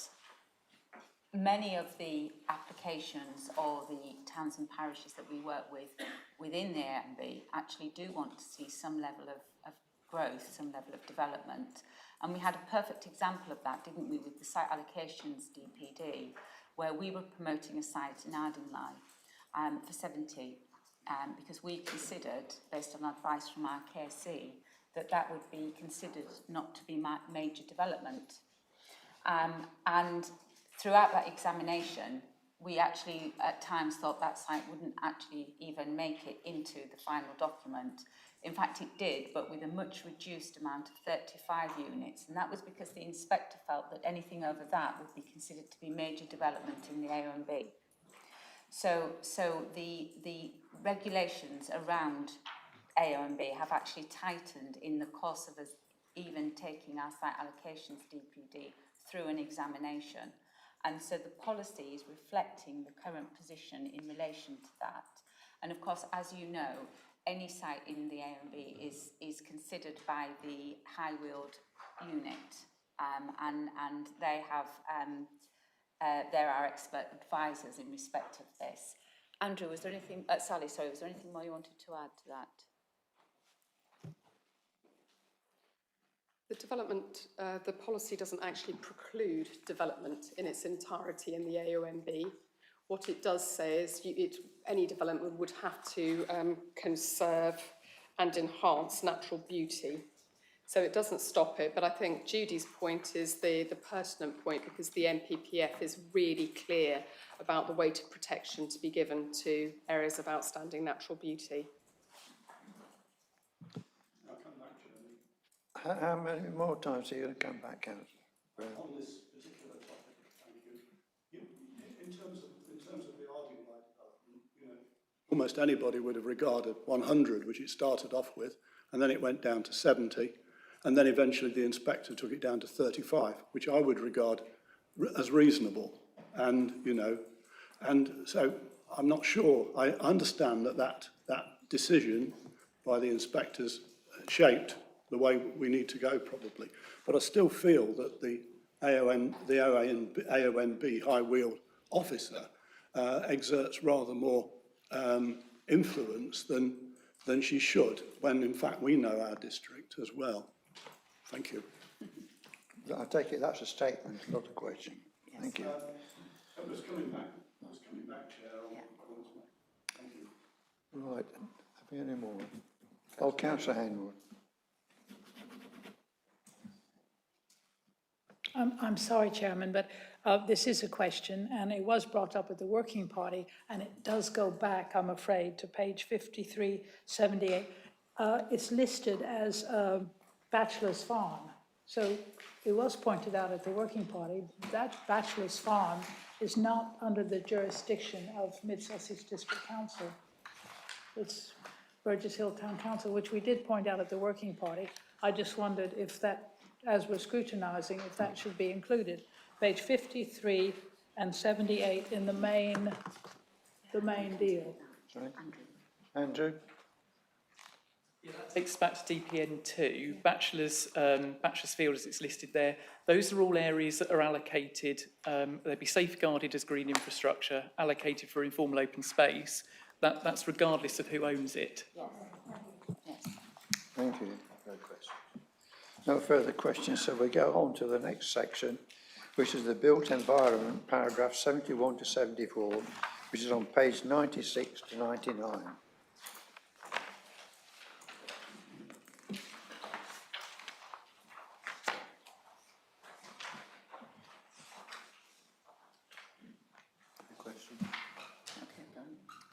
many of the applications or the towns and parishes that we work with within the AMB actually do want to see some level of growth, some level of development. And we had a perfect example of that, didn't we, with the site allocations DPD, where we were promoting a site in Ardingly for 70, because we considered, based on advice from our KC, that would be considered not to be major development. And throughout that examination, we actually at times thought that site wouldn't actually even make it into the final document. In fact, it did, but with a much reduced amount of 35 units. And that was because the inspector felt that anything over that would be considered to be major development in the AONB. So the regulations around AONB have actually tightened in the course of us even taking our site allocations DPD through an examination. And so the policy is reflecting the current position in relation to that. And of course, as you know, any site in the AONB is considered by the High Weald unit, and they have they're our expert advisors in respect of this. Andrew, was there anything? Sally, sorry, was there anything more you wanted to add to that? The development, the policy doesn't actually preclude development in its entirety in the AONB. What it does say is any development would have to conserve and enhance natural beauty. So it doesn't stop it, but I think Judy's point is the pertinent point, because the NPPF is really clear about the weight of protection to be given to areas of outstanding natural beauty. I'll come back, Chairman. How many more times are you going to come back, Councillor? On this particular topic, thank you. In terms of the Ardingly development, almost anybody would have regarded 100, which it started off with, and then it went down to 70, and then eventually the inspector took it down to 35, which I would regard as reasonable. And, you know, and so I'm not sure. I understand that decision by the inspectors shaped the way we need to go probably. But I still feel that the AONB high wheeled officer exerts rather more influence than she should, when in fact we know our district as well. Thank you. I take it that's a statement, not a question. Thank you. I was coming back, Chair. Thank you. Right, have we any more? Oh, Councillor Hainwood. I'm sorry, Chairman, but this is a question, and it was brought up at the working party, and it does go back, I'm afraid, to page 5378. It's listed as Bachelor's Farm. So it was pointed out at the working party that Bachelor's Farm is not under the jurisdiction of Mid-Sussex District Council. It's Burgess Hill Town Council, which we did point out at the working party. I just wondered if that, as we're scrutinising, if that should be included. Page 53 and 78 in the main deal. Sorry. Andrew? Yeah, that takes back to DPN 2, Bachelor's Field as it's listed there. Those are all areas that are allocated, they'd be safeguarded as green infrastructure, allocated for informal open space. That's regardless of who owns it. Thank you. No questions. No further questions, so we go on to the next section, which is the built environment, paragraph 71 to 74, which is on page 96 to 99.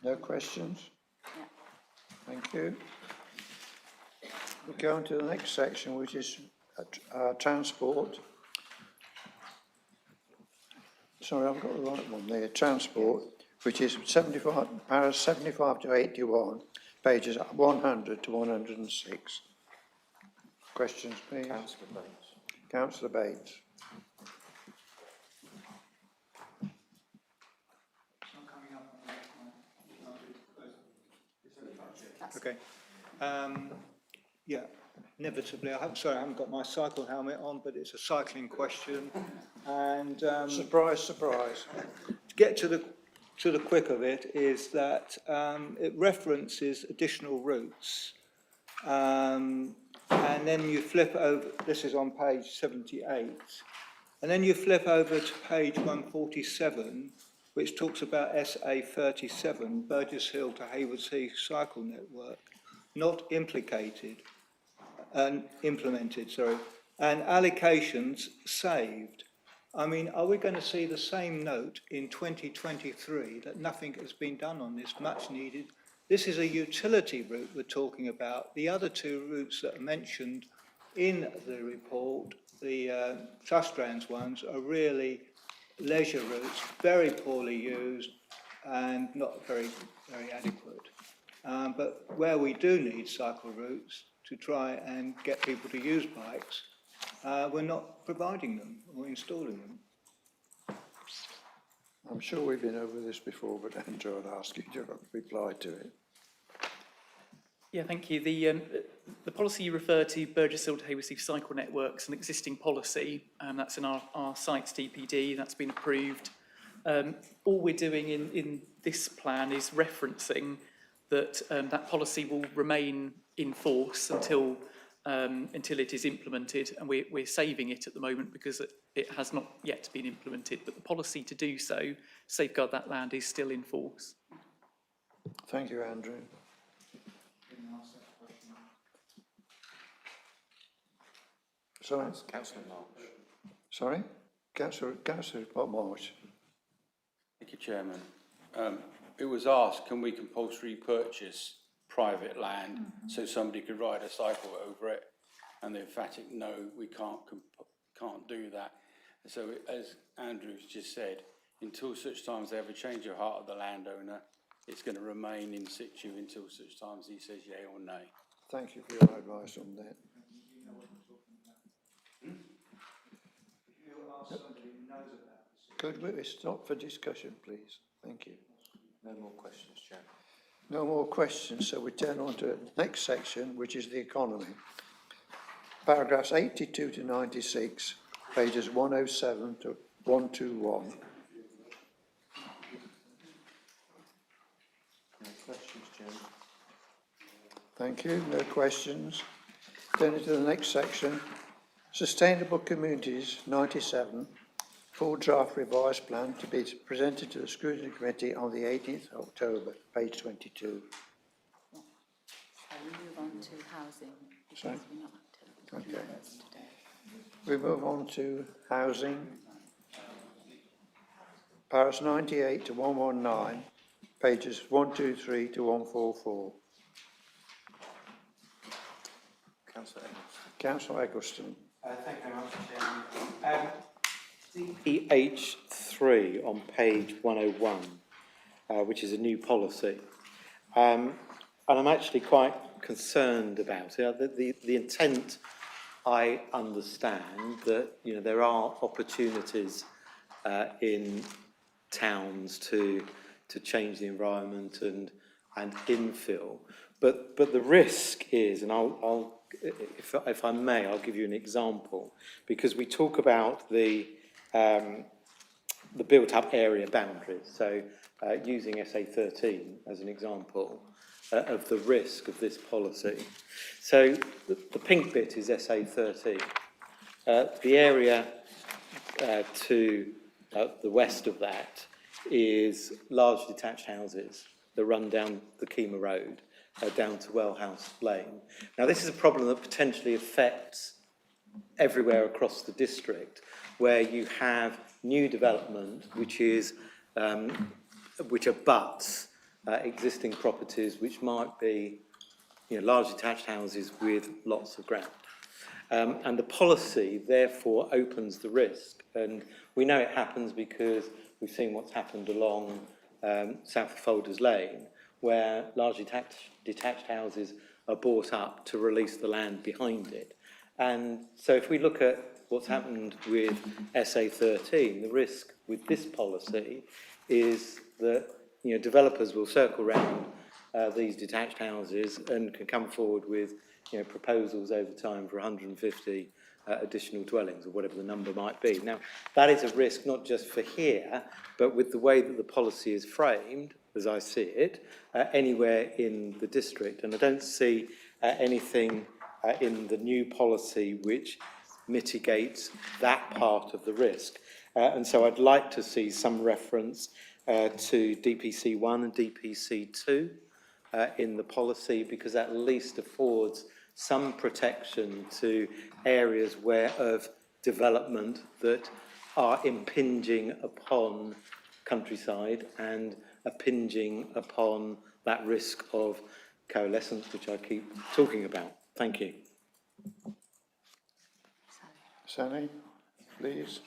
No questions? Yeah. Thank you. We go on to the next section, which is transport. Sorry, I've got the right one there. Transport, which is 75, paras 75 to 81, pages 100 to 106. Questions, please? Councillor Bates. Councillor Bates. Okay. Yeah, inevitably, I haven't got my cycle helmet on, but it's a cycling question. And Surprise, surprise. to get to the quick of it is that it references additional routes. And then you flip over, this is on page 78, and then you flip over to page 147, which talks about SA37, Burgess Hill to Haywards Heath cycle network, not implemented, and allocations saved. I mean, are we going to see the same note in 2023 that nothing has been done on this much needed? This is a utility route we're talking about. The other two routes that are mentioned in the report, the Sustrans ones, are really leisure routes, very poorly used and not very, very adequate. But where we do need cycle routes to try and get people to use bikes, we're not providing them or installing them. I'm sure we've been over this before, but Andrew, I'd ask you to reply to it. Yeah, thank you. The policy you refer to, Burgess Hill to Haywards Heath cycle networks, an existing policy, that's in our sites DPD, that's been approved. All we're doing in this plan is referencing that that policy will remain in force until it is implemented, and we're saving it at the moment because it has not yet been implemented, but the policy to do so, safeguard that land, is still in force. Thank you, Andrew. Sorry? Councillor Marsh. Sorry? Councillor Marsh. Thank you, Chairman. It was asked, can we compulsory purchase private land so somebody could ride a cycle over it? And the emphatic no, we can't do that. So as Andrew's just said, until such time as they have a change of heart of the landowner, it's going to remain in situ until such times he says yea or nay. Thank you for your advice on that. Could we stop for discussion, please? Thank you. No more questions, Chair. No more questions, so we turn on to the next section, which is the economy. Paragraphs 82 to 96, pages 107 to 121. No questions, Chairman. Thank you, no questions. Turning to the next section, Sustainable Communities 97, full draft revised plan to be presented to the Scrutiny Committee on the 18th of October, page 22. So we move on to housing, because Sorry? we're not up to Okay. this today. We move on to housing. Paragraphs 98 to 119, pages 123 to 144. Councillor Evans. Councillor Eggleston. Thank you very much, Chairman. DPH3 on page 101, which is a new policy. And I'm actually quite concerned about it. The intent, I understand that, you know, there are opportunities in towns to change the environment and infill. But the risk is, and if I may, I'll give you an example, because we talk about the built-up area boundaries. So using SA13 as an example of the risk of this policy. So the pink bit is SA13. The area to the west of that is large detached houses that run down the Kemah Road, down to Wellhouse Lane. Now, this is a problem that potentially affects everywhere across the district, where you have new development which abuts existing properties, which might be, you know, large detached houses with lots of ground. And the policy therefore opens the risk, and we know it happens because we've seen what's happened along south of Folders Lane, where large detached houses are bought up to release the land behind it. And so if we look at what's happened with SA13, the risk with this policy is that, you know, developers will circle round these detached houses and can come forward with, you know, proposals over time for 150 additional dwellings, or whatever the number might be. Now, that is a risk not just for here, but with the way that the policy is framed, as I see it, anywhere in the district. And I don't see anything in the new policy which mitigates that part of the risk. And so I'd like to see some reference to DPC1 and DPC2 in the policy, because that at least affords some protection to areas of development that are impinging upon countryside and impinging upon that risk of coalescence, which I keep talking about. Thank you. Sally, please.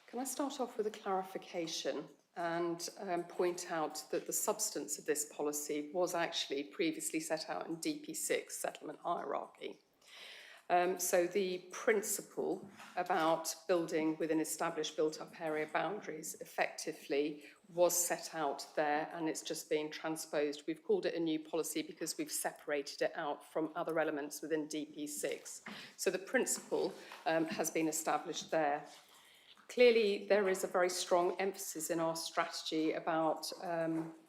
Can I start off with a clarification and point out that the substance of this policy was actually previously set out in DP6, settlement hierarchy. So the principle about building within established built-up area boundaries effectively was set out there, and it's just being transposed. We've called it a new policy because we've separated it out from other elements within DP6. So the principle has been established there. Clearly, there is a very strong emphasis in our strategy about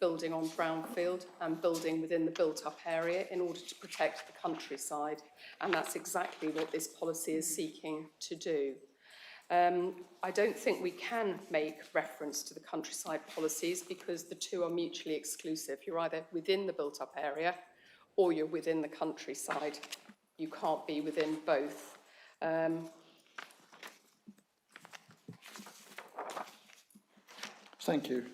building on brownfield and building within the built-up area in order to protect the countryside, and that's exactly what this policy is seeking to do. I don't think we can make reference to the countryside policies because the two are mutually exclusive. You're either within the built-up area or you're within the countryside. You can't be within both. Thank you.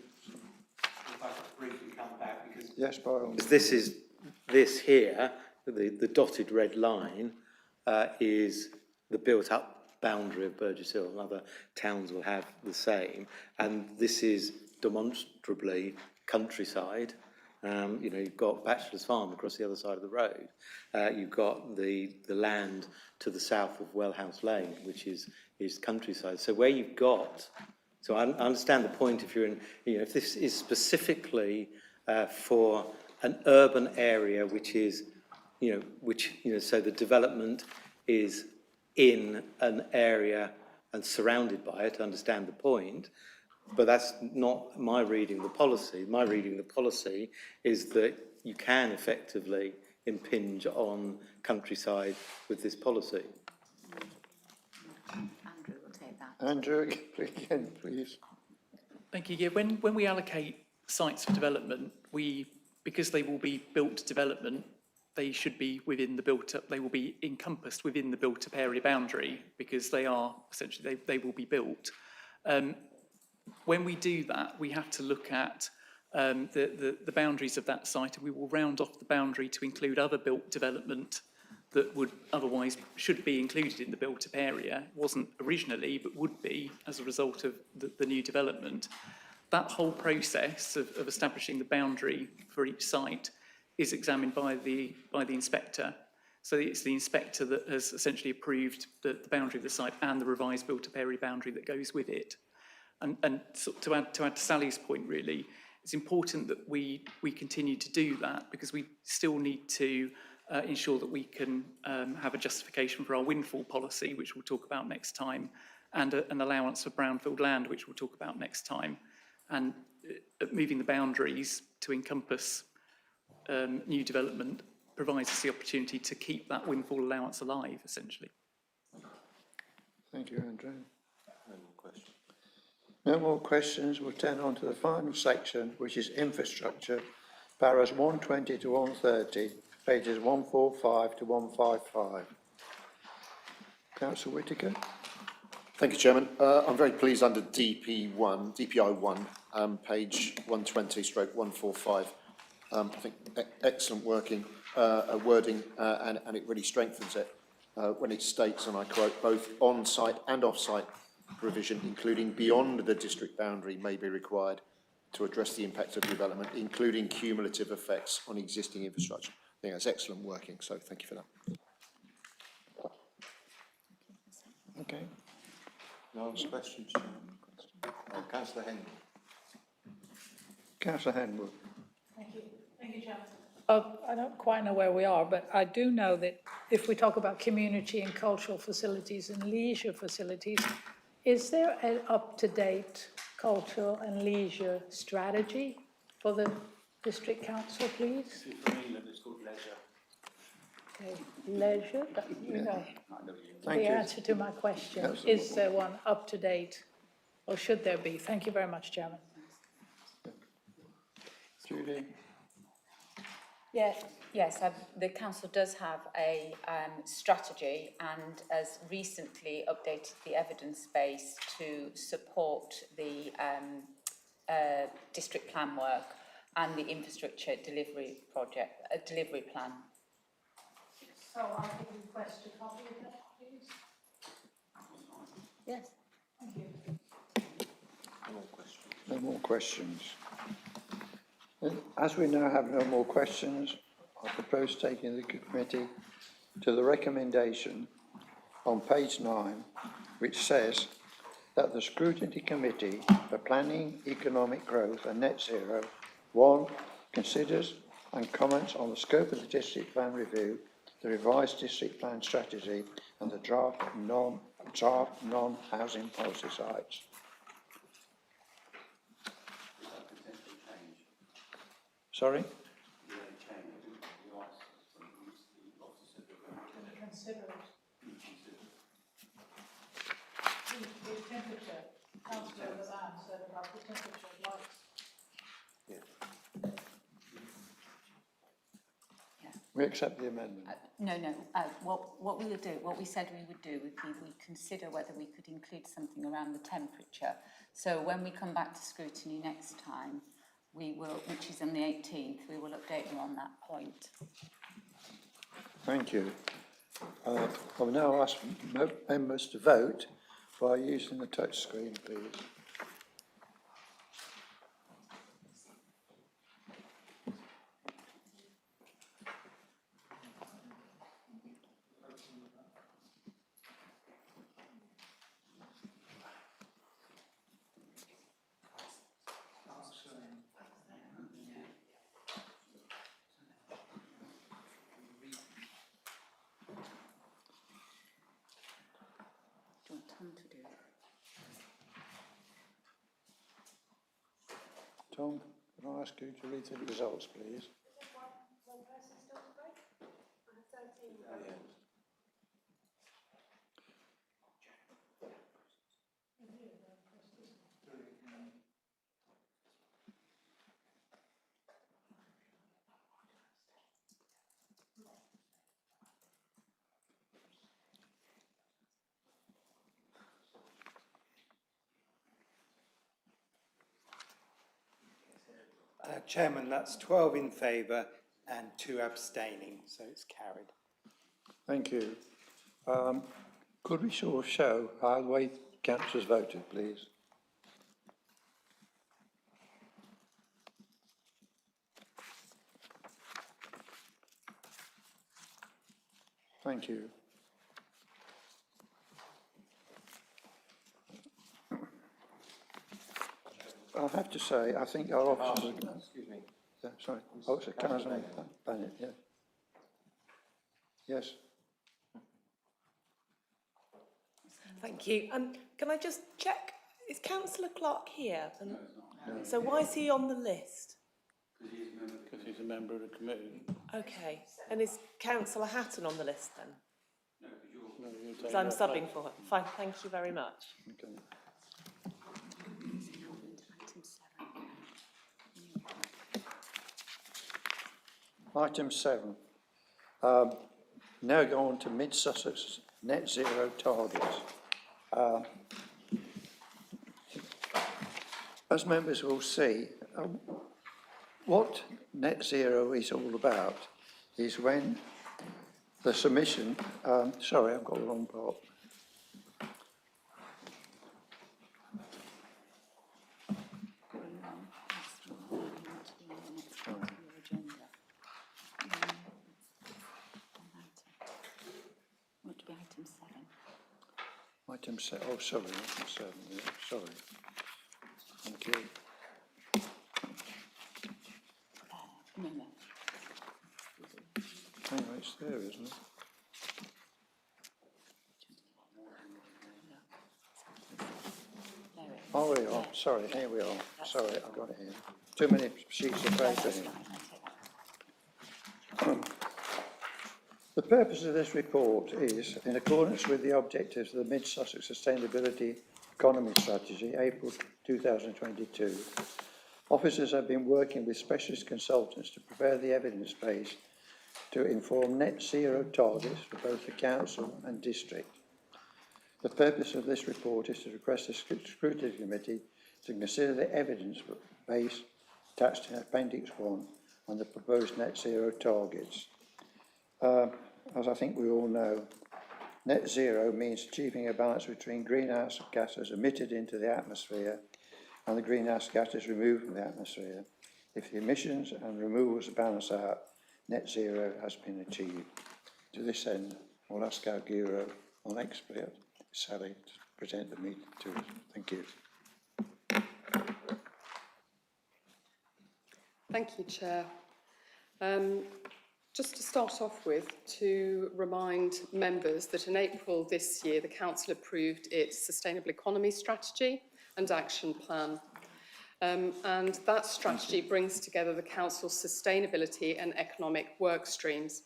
If I could briefly come back, because Yes, by all means. this here, the dotted red line, is the built-up boundary of Burgess Hill, and other towns will have the same. And this is demonstrably countryside. You know, you've got Bachelor's Farm across the other side of the road. You've got the land to the south of Wellhouse Lane, which is countryside. So where you've got, so I understand the point if you're in, you know, if this is specifically for an urban area, which is, so the development is in an area and surrounded by it, I understand the point. But that's not my reading of the policy. My reading of the policy is that you can effectively impinge on countryside with this policy. Andrew will take that. Andrew, again, please. Thank you. Yeah, when we allocate sites for development, because they will be built development, they should be within the built-up, they will be encompassed within the built-up area boundary because they are, essentially, they will be built. When we do that, we have to look at the boundaries of that site, and we will round off the boundary to include other built development that would otherwise should be included in the built-up area. It wasn't originally, but would be as a result of the new development. That whole process of establishing the boundary for each site is examined by the inspector. So it's the inspector that has essentially approved the boundary of the site and the revised built-up area boundary that goes with it. And so to add to Sally's point, really, it's important that we continue to do that because we still need to ensure that we can have a justification for our windfall policy, which we'll talk about next time, and an allowance for brownfield land, which we'll talk about next time. And moving the boundaries to encompass new development provides us the opportunity to keep that windfall allowance alive, essentially. Thank you, Andrew. No more questions. We'll turn on to the final section, which is infrastructure, paras 120 to 130, pages 145 to 155. Councillor Whittaker. Thank you, Chairman. I'm very pleased under DPI 1, page 120/145. I think excellent wording, and it really strengthens it when it states, and I quote, both on-site and off-site provision, including beyond the district boundary, may be required to address the impact of development, including cumulative effects on existing infrastructure. I think that's excellent working, so thank you for that. Okay. Last question, Councillor Henry. Councillor Henwood. Thank you. Thank you, Chairman. I don't quite know where we are, but I do know that if we talk about community and cultural facilities and leisure facilities, is there an up-to-date cultural and leisure strategy for the district council, please? It's called leisure. Okay, leisure, you know, Thank the you. answer to my question. Absolutely. Is there one up-to-date, or should there be? Thank you very much, Chairman. Judy. Yes, the council does have a strategy and has recently updated the evidence base to support the district plan work and the infrastructure delivery plan. So I could request a copy of that, please? Yes. Thank you. No more questions. As we now have no more questions, I propose taking the committee to the recommendation on page 9, which says that the Scrutiny Committee for Planning, Economic Growth and Net Zero, 1, considers and comments on the scope of the district plan review, the revised district plan strategy and the draft non-housing policy sites. Sorry? Consider it. The temperature, Councillor Levan said about the temperature of lights. We accept the amendment. No. What we would do, what we said we would do, would be we'd consider whether we could include something around the temperature. So when we come back to scrutiny next time, we will, which is on the 18th, we will update you on that point. Thank you. I'll now ask members to vote by using the touch screen, please. Tom to do it. Tom, can I ask you to read through the results, please? Chairman, that's 12 in favour and 2 abstaining, so it's carried. Thank you. Could we sort of show how the way councillors voted, please? Thank you. I have to say, I think our officers... Excuse me. Yeah, sorry. Oh, it's a Councillor Bennett, yeah. Yes. Thank you. Can I just check, is Councillor Clark here? No, so why is he on the list? Because he's a member of the committee. Okay. And is Councillor Hatton on the list then? No, you're Because I'm subbing for her. Fine, thank you very much. Okay. Item 7. Now go on to Mid-Sussex net zero targets. As members will see, what net zero is all about is when the submission, sorry, I've got the wrong part. Item 7, oh sorry, item 7, yeah, sorry. Thank you. Hang on, it's there, isn't it? Oh, we are, sorry, here we are. Sorry, I've got it here. Too many sheets of paper here. The purpose of this report is, in accordance with the objectives of the Mid-Sussex Sustainability Economy Strategy, April 2022, officers have been working with specialist consultants to prepare the evidence base to inform net zero targets for both the council and district. The purpose of this report is to request the Scrutiny Committee to consider the evidence base attached in Appendix 1 on the proposed net zero targets. As I think we all know, net zero means achieving a balance between greenhouse gases emitted into the atmosphere and the greenhouse gases removed from the atmosphere. If the emissions and removals balance out, net zero has been achieved. To this end, I'll ask our Bureau on expert, Sally, to present the meeting to us. Thank you. Thank you, Chair. Just to start off with, to remind members that in April this year, the Council approved its Sustainable Economy Strategy and Action Plan. And that strategy brings together the Council's sustainability and economic work streams.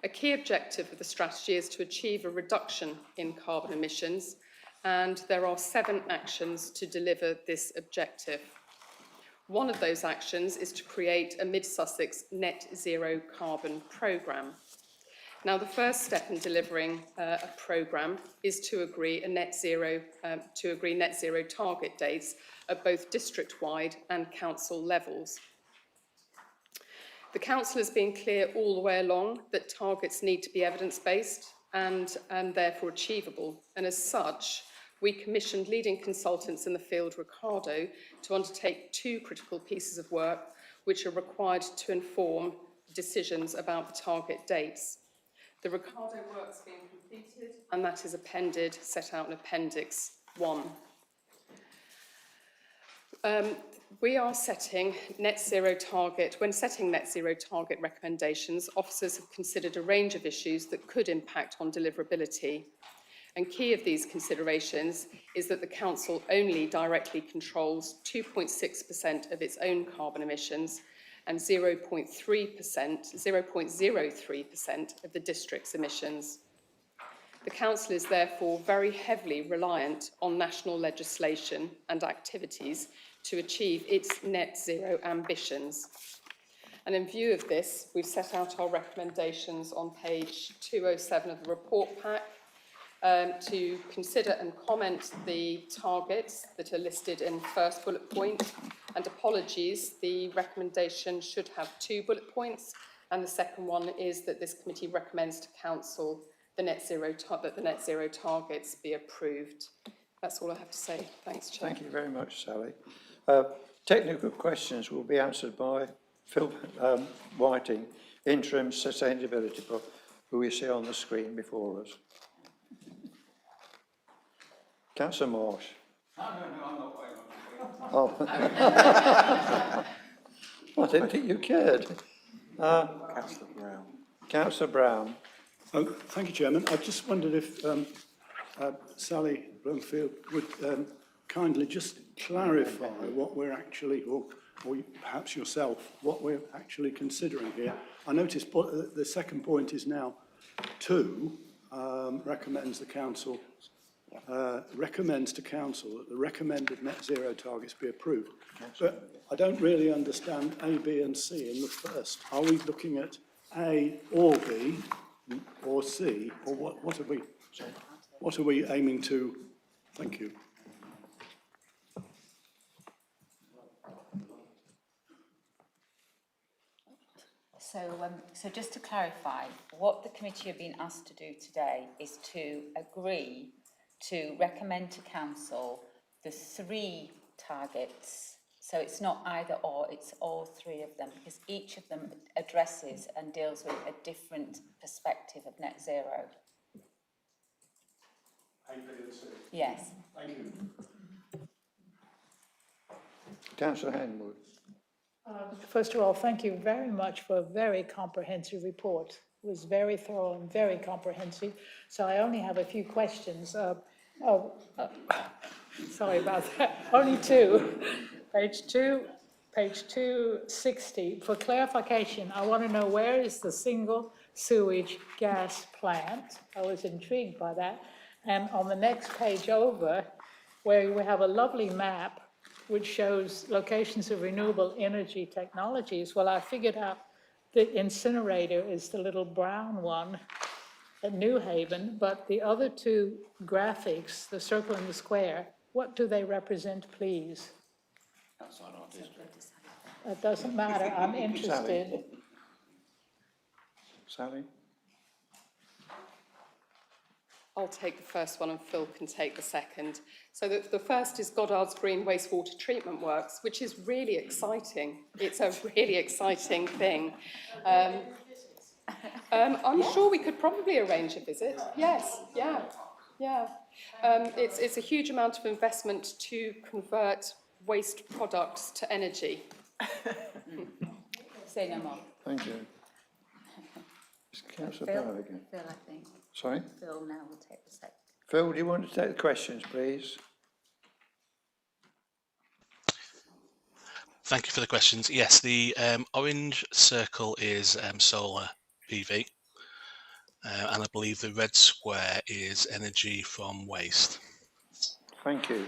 A key objective of the strategy is to achieve a reduction in carbon emissions, and there are 7 actions to deliver this objective. One of those actions is to create a Mid-Sussex net zero carbon programme. Now, the first step in delivering a programme is to agree net zero target dates at both district-wide and council levels. The council has been clear all the way along that targets need to be evidence-based and therefore achievable, and as such, we commissioned leading consultants in the field, Ricardo, to undertake 2 critical pieces of work which are required to inform decisions about the target dates. The Ricardo work's been completed, and that is set out in Appendix 1. We are setting net zero target. When setting net zero target recommendations, officers have considered a range of issues that could impact on deliverability. And key of these considerations is that the council only directly controls 2.6% of its own carbon emissions and 0.03% of the district's emissions. The council is therefore very heavily reliant on national legislation and activities to achieve its net zero ambitions. And in view of this, we've set out our recommendations on page 207 of the report pack to consider and comment the targets that are listed in the first bullet point. And apologies, the recommendation should have 2 bullet points. And the second one is that this committee recommends to council that the net zero targets be approved. That's all I have to say. Thanks, Chair. Thank you very much, Sally. Technical questions will be answered by Phil Whiting, Interim Sustainability Pro, who we see on the screen before us. Councillor Marsh. No, I'm not waiting Oh. I didn't think you cared. Councillor Brown. Councillor Brown. Oh, thank you, Chairman. I just wondered if Sally Brumfield would kindly just clarify what we're actually, or perhaps yourself, what we're actually considering here. I noticed the second point is now 2, recommends to council that the recommended net zero targets be approved. But I don't really understand A, B and C in the first. Are we looking at A or B or C, or what are we aiming to? Thank you. So just to clarify, what the committee have been asked to do today is to agree to recommend to council the 3 targets. So it's not either or, it's all 3 of them, because each of them addresses and deals with a different perspective of net zero. A, B and C? Yes. Thank you. Councillor Henwood. First of all, thank you very much for a very comprehensive report. It was very thorough and very comprehensive. So I only have a few questions. Sorry about that. Only 2. Page 260. For clarification, I want to know, where is the single sewage gas plant? I was intrigued by that. And on the next page over, where we have a lovely map which shows locations of renewable energy technologies, well, I figured out the incinerator is the little brown one at New Haven, but the other 2 graphics, the circle and the square, what do they represent, please? Outside our district. It doesn't matter, I'm interested. Sally? I'll take the first one and Phil can take the second. So the first is Goddard's Green Wastewater Treatment Works, which is really exciting. It's a really exciting thing. I'm sure we could probably arrange a visit. Yes, yeah. It's a huge amount of investment to convert waste products to energy. Say no more. Thank you. It's Councillor Phil, Brown again. Phil, I think. Sorry? Phil now will take the second. Phil, do you want to take the questions, please? Thank you for the questions. Yes, the orange circle is solar PV, and I believe the red square is energy from waste. Thank you.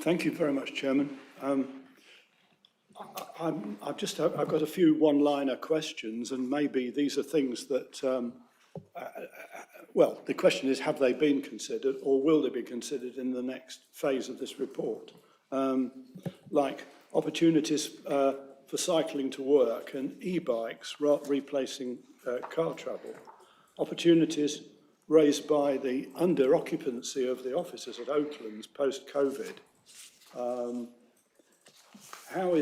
Thank you very much, Chairman. I've got a few one-liner questions, and maybe these are things that, well, the question is, have they been considered, or will they be considered in the next phase of this report? Like opportunities for cycling to work and e-bikes replacing car travel. Opportunities raised by the under-occupancy of the offices at Oaklands post-COVID. How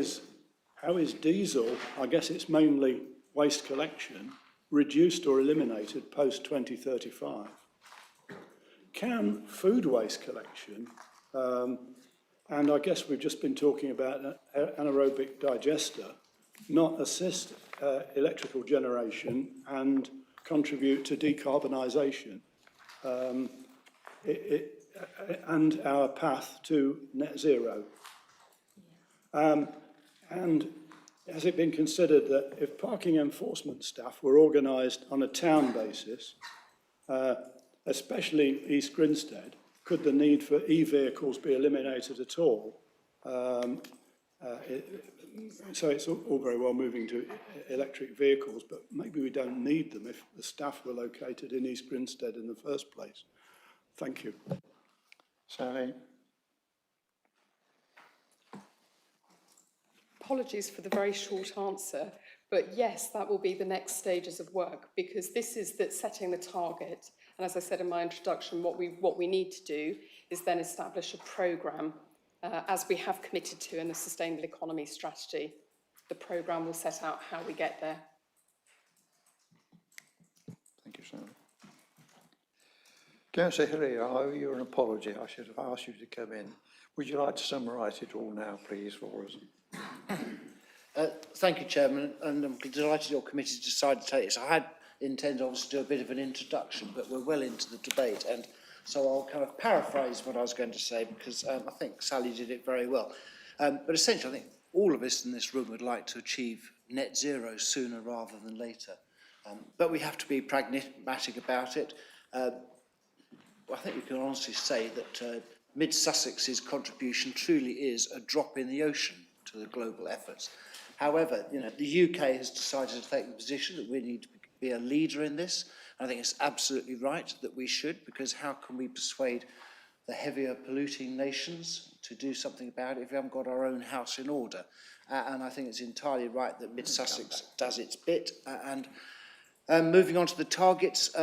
is diesel, I guess it's mainly waste collection, reduced or eliminated post-2035? Can food waste collection, and I guess we've just been talking about an anaerobic digester, not assist electrical generation and contribute to decarbonisation and our path to net zero. And has it been considered that if parking enforcement staff were organised on a town basis, especially East Grinstead, could the need for e-vehicles be eliminated at all? So it's all very well moving to electric vehicles, but maybe we don't need them if the staff were located in East Grinstead in the first place. Thank you. Sally? Apologies for the very short answer, but yes, that will be the next stages of work, because this is that setting the target. And as I said in my introduction, what we need to do is then establish a programme, as we have committed to in the Sustainable Economy Strategy. The programme will set out how we get there. Thank you, Sally. Councillor Hillier, I owe you an apology. I should have asked you to come in. Would you like to summarise it all now, please, for us? Thank you, Chairman, and I'm delighted your committee decided to take this. I had intended, obviously, to do a bit of an introduction, but we're well into the debate, and so I'll kind of paraphrase what I was going to say, because I think Sally did it very well. But essentially, I think all of us in this room would like to achieve net zero sooner rather than later. But we have to be pragmatic about it. I think we can honestly say that Mid-Sussex's contribution truly is a drop in the ocean to the global efforts. However, the UK has decided to take the position that we need to be a leader in this. I think it's absolutely right that we should, because how can we persuade the heavier polluting nations to do something about it if we haven't got our own house in order? And I think it's entirely right that Mid-Sussex does its bit. Moving on to the targets,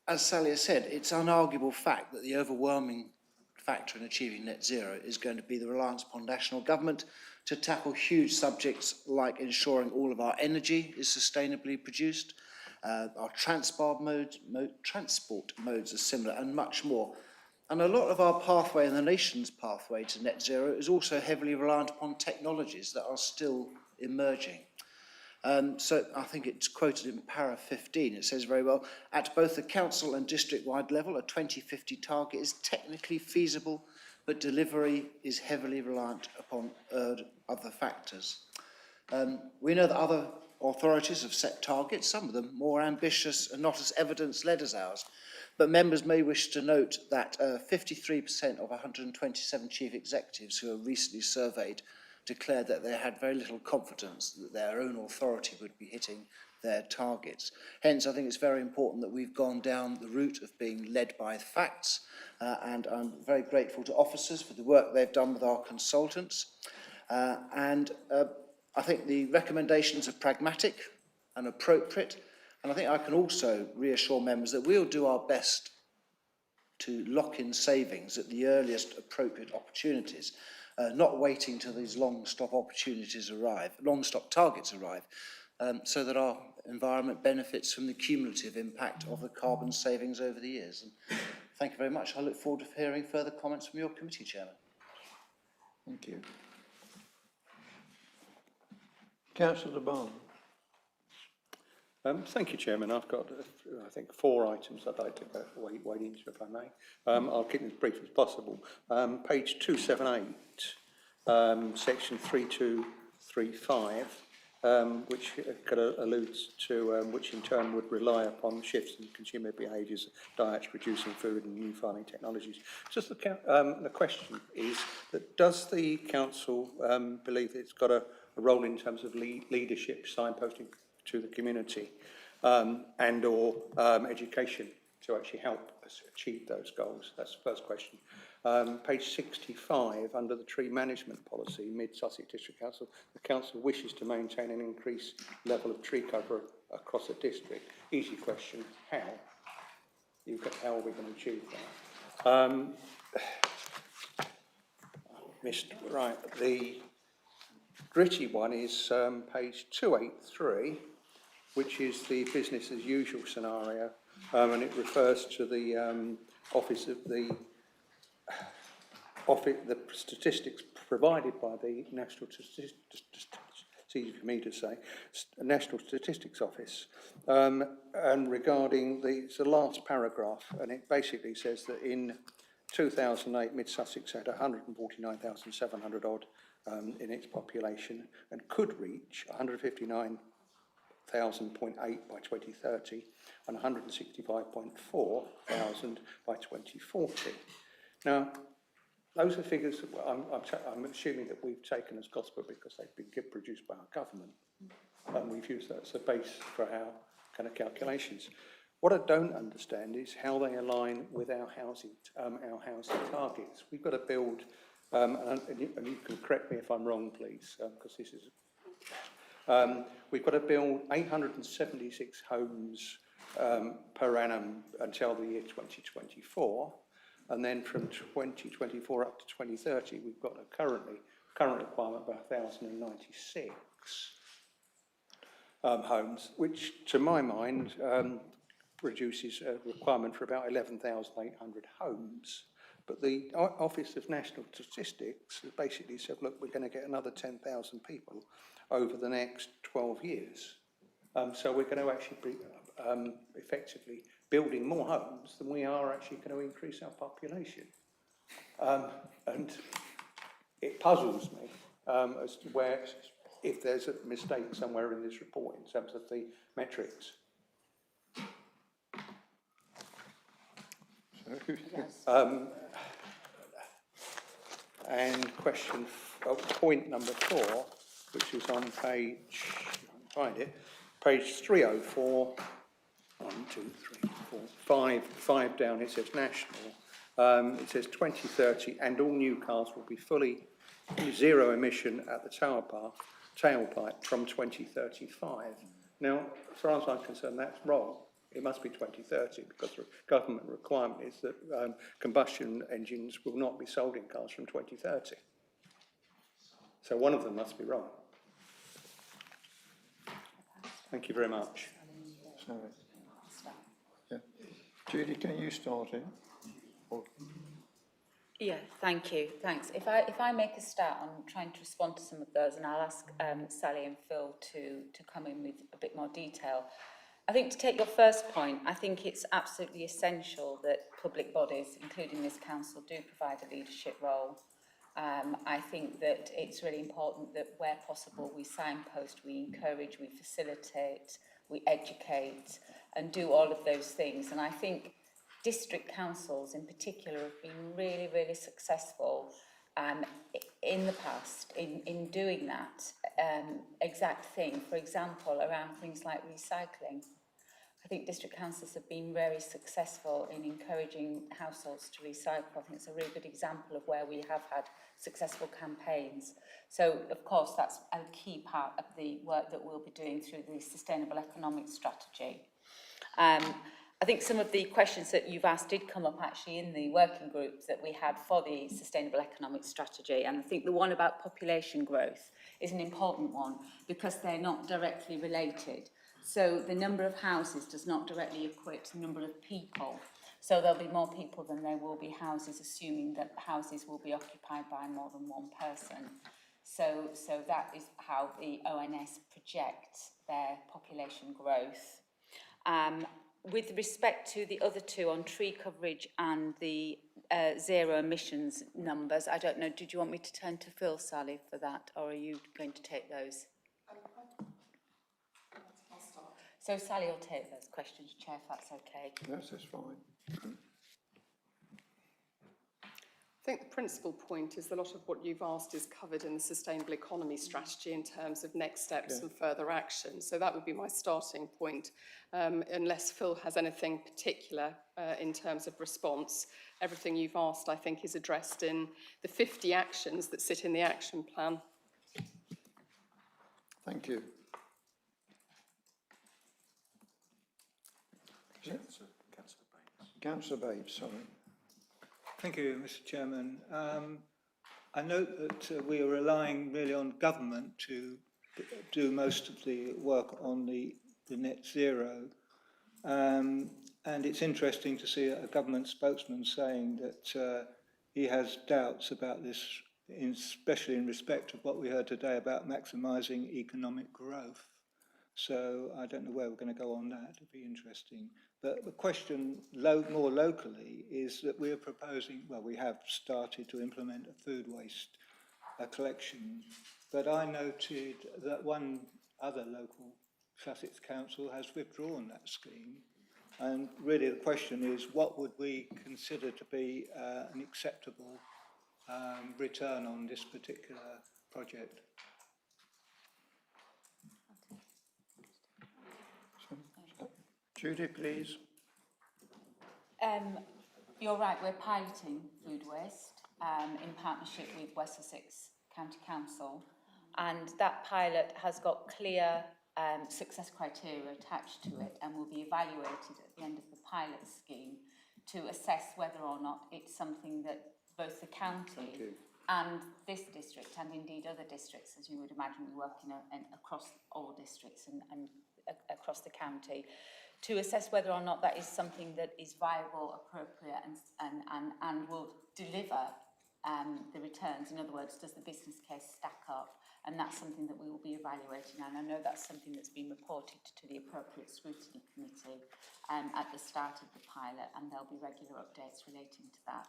as Sally has said, it's an unarguable fact that the overwhelming factor in achieving net zero is going to be the reliance upon national government to tackle huge subjects like ensuring all of our energy is sustainably produced, our transport modes are similar, and much more. And a lot of our pathway and the nation's pathway to net zero is also heavily reliant upon technologies that are still emerging. So I think it's quoted in para 15. It says very well, at both the council and district-wide level, a 2050 target is technically feasible, but delivery is heavily reliant upon other factors. We know that other authorities have set targets, some of them more ambitious and not as evidence-led as ours, but members may wish to note that 53% of 127 chief executives who were recently surveyed declared that they had very little confidence that their own authority would be hitting their targets. Hence, I think it's very important that we've gone down the route of being led by facts, and I'm very grateful to officers for the work they've done with our consultants. I think the recommendations are pragmatic and appropriate, and I think I can also reassure members that we'll do our best to lock in savings at the earliest appropriate opportunities, not waiting till these long-stop targets arrive, so that our environment benefits from the cumulative impact of the carbon savings over the years. And thank you very much. I look forward to hearing further comments from your committee, Chairman. Thank you. Councillor Barnes. Thank you, Chairman. I've got, I think, 4 items I'd like to wade into, if I may. I'll keep them as brief as possible. Page 278, section 3235, which alludes to which in turn would rely upon shifts in consumer behaviours, diets, producing food and new farming technologies. Just the question is that does the council believe it's got a role in terms of leadership, signposting to the community and or education to actually help us achieve those goals? That's the first question. Page 65, under the tree management policy, Mid-Sussex District Council, the council wishes to maintain an increased level of tree cover across the district. Easy question, how? How are we going to achieve that? The gritty one is page 283, which is the business as usual scenario, and it refers to the office of the statistics provided by the National it's easy for me to say, National Statistics Office. And regarding it's the last paragraph, and it basically says that in 2008, Mid-Sussex had 149,700 odd in its population and could reach 159,000.8 by 2030 and 165.4 thousand by 2040. Now, those are figures that I'm assuming that we've taken as gospel because they've been produced by our government, and we've used that as a base for our kind of calculations. What I don't understand is how they align with our housing targets. We've got to build, and you can correct me if I'm wrong, please, because this is. We've got to build 876 homes per annum until the year 2024. And then from 2024 up to 2030, we've got a current requirement of 1,096 homes, which to my mind reduces a requirement for about 11,800 homes. But the Office of National Statistics basically said, look, we're going to get another 10,000 people over the next 12 years. So we're going to actually be effectively building more homes than we are actually going to increase our population. And it puzzles me as to where, if there's a mistake somewhere in this report in terms of the metrics. And point number 4, which is on page, find it, page 304. 1, 2, 3, 4, 5 down, it says national. It says 2030 and all new cars will be fully zero emission at the tailpipe from 2035. Now, as far as I'm concerned, that's wrong. It must be 2030 because the government requirement is that combustion engines will not be sold in cars from 2030. So one of them must be wrong. Thank you very much. Sorry. Yeah. Judy, can you start it? Or... Yeah, thank you. Thanks. If I make a start on trying to respond to some of those, and I'll ask Sally and Phil to come in with a bit more detail. I think to take your first point, I think it's absolutely essential that public bodies, including this council, do provide a leadership role. I think that it's really important that where possible we signpost, we encourage, we facilitate, we educate and do all of those things. And I think district councils in particular have been really, really successful in the past in doing that exact thing. For example, around things like recycling. I think district councils have been very successful in encouraging households to recycle. I think it's a really good example of where we have had successful campaigns. So, of course, that's a key part of the work that we'll be doing through the Sustainable Economic Strategy. I think some of the questions that you've asked did come up actually in the working group that we had for the Sustainable Economic Strategy. And I think the one about population growth is an important one because they're not directly related. So the number of houses does not directly equate to the number of people. So there'll be more people than there will be houses, assuming that houses will be occupied by more than one person. So that is how the ONS projects their population growth. With respect to the other two on tree coverage and the zero emissions numbers, I don't know, did you want me to turn to Phil, Sally, for that, or are you going to take those? So Sally will take those questions, Chair, if that's okay. Yes, that's fine. I think the principal point is a lot of what you've asked is covered in the Sustainable Economy Strategy in terms of next steps and further action. So that would be my starting point. Unless Phil has anything particular in terms of response, everything you've asked, I think, is addressed in the 50 actions that sit in the action plan. Thank you. Councillor Bates, sorry. Thank you, Mr. Chairman. I note that we are relying really on government to do most of the work on the net zero. And it's interesting to see a government spokesman saying that he has doubts about this especially in respect of what we heard today about maximising economic growth. So I don't know where we're going to go on that. It'll be interesting. But the question more locally is that we're proposing, well, we have started to implement a food waste collection, but I noted that one other local Sussex council has withdrawn that scheme. And really the question is, what would we consider to be an acceptable return on this particular project? Judy, please. You're right, we're piloting food waste in partnership with West Sussex County Council, and that pilot has got clear success criteria attached to it and will be evaluated at the end of the pilot scheme to assess whether or not it's something that both the county and this district, and indeed other districts, as you would imagine, we work in across all districts and across the county, to assess whether or not that is something that is viable, appropriate, and will deliver the returns. In other words, does the business case stack up? And that's something that we will be evaluating, and I know that's something that's been reported to the appropriate scrutiny committee at the start of the pilot, and there'll be regular updates relating to that.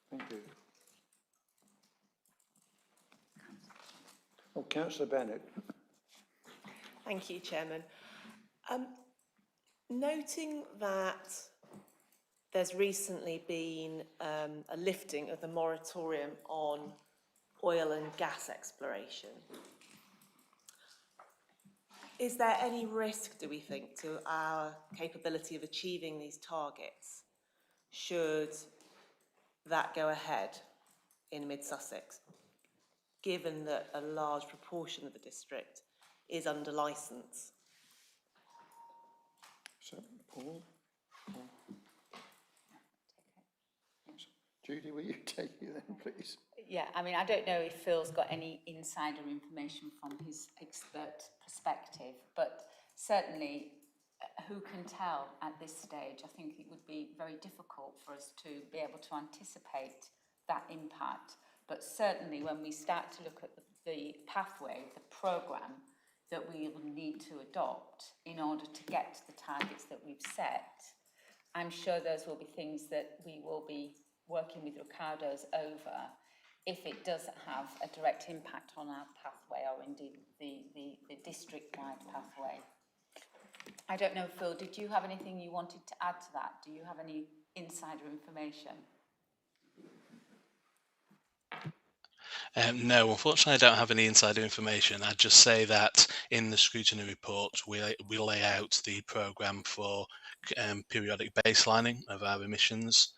Thank you. Oh, Councillor Bennett. Thank you, Chairman. Noting that there's recently been a lifting of the moratorium on oil and gas exploration, is there any risk, do we think, to our capability of achieving these targets should that go ahead in mid-Sussex, given that a large proportion of the district is under licence? So, Paul? Judy, will you take it then, please? Yeah, I mean, I don't know if Phil's got any insider information from his expert perspective, but certainly, who can tell at this stage? I think it would be very difficult for us to be able to anticipate that impact. But certainly, when we start to look at the pathway, the programme that we will need to adopt in order to get to the targets that we've set, I'm sure those will be things that we will be working with Ricardo's over if it does have a direct impact on our pathway, or indeed the district-wide pathway. I don't know, Phil, did you have anything you wanted to add to that? Do you have any insider information? No, unfortunately, I don't have any insider information. I'd just say that in the scrutiny report, we lay out the programme for periodic baselining of our emissions.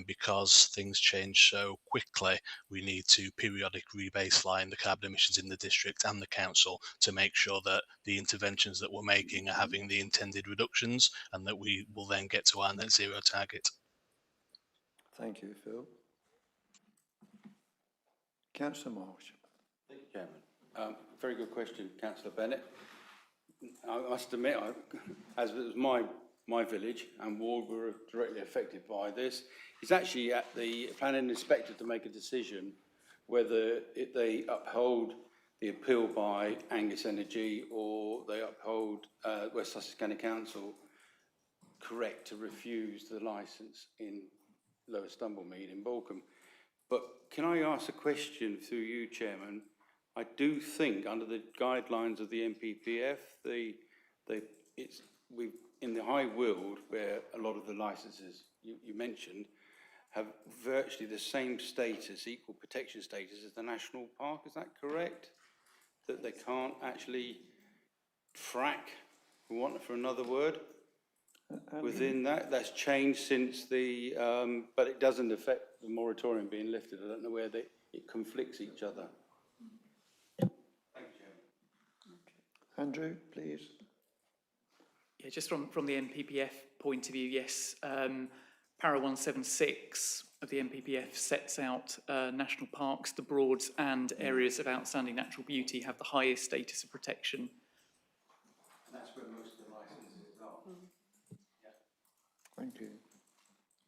Because things change so quickly, we need to periodic rebaseline the carbon emissions in the district and the council to make sure that the interventions that we're making are having the intended reductions, and that we will then get to our net zero target. Thank you, Phil. Councillor Marsh. Thank you, Chairman. Very good question, Councillor Bennett. I must admit, as it was my village and ward were directly affected by this, it's actually at the planning inspector to make a decision whether they uphold the appeal by Angus Energy or they uphold West Sussex County Council correct to refuse the licence in Lower Stumblemead in Balcombe. But can I ask a question through you, Chairman? I do think under the guidelines of the NPPF, we've in the High Weald, where a lot of the licences you mentioned have virtually the same status, equal protection status as the national park. Is that correct? That they can't actually frack, for want of another word, within that? That's changed since the, but it doesn't affect the moratorium being lifted. I don't know where it conflicts each other. Thank you, Chairman. Andrew, please. Yeah, just from the NPPF point of view, yes, Para 176 of the NPPF sets out national parks, the Broads and areas of outstanding natural beauty have the highest status of protection. And that's where most of the licenses are. Yeah. Thank you.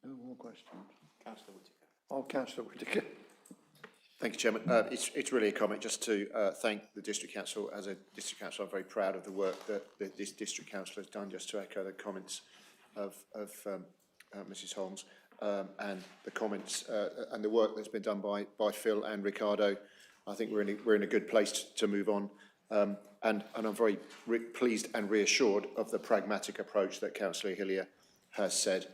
No more questions. Councillor Whittaker. Oh, Councillor Whittaker. Thank you, Chairman. It's really a comment just to thank the District Council. As a District Council, I'm very proud of the work that this District Council has done, just to echo the comments of Mrs Holmes and the comments and the work that's been done by Phil and Ricardo. I think we're in a good place to move on. And I'm very pleased and reassured of the pragmatic approach that Councillor Hillier has said,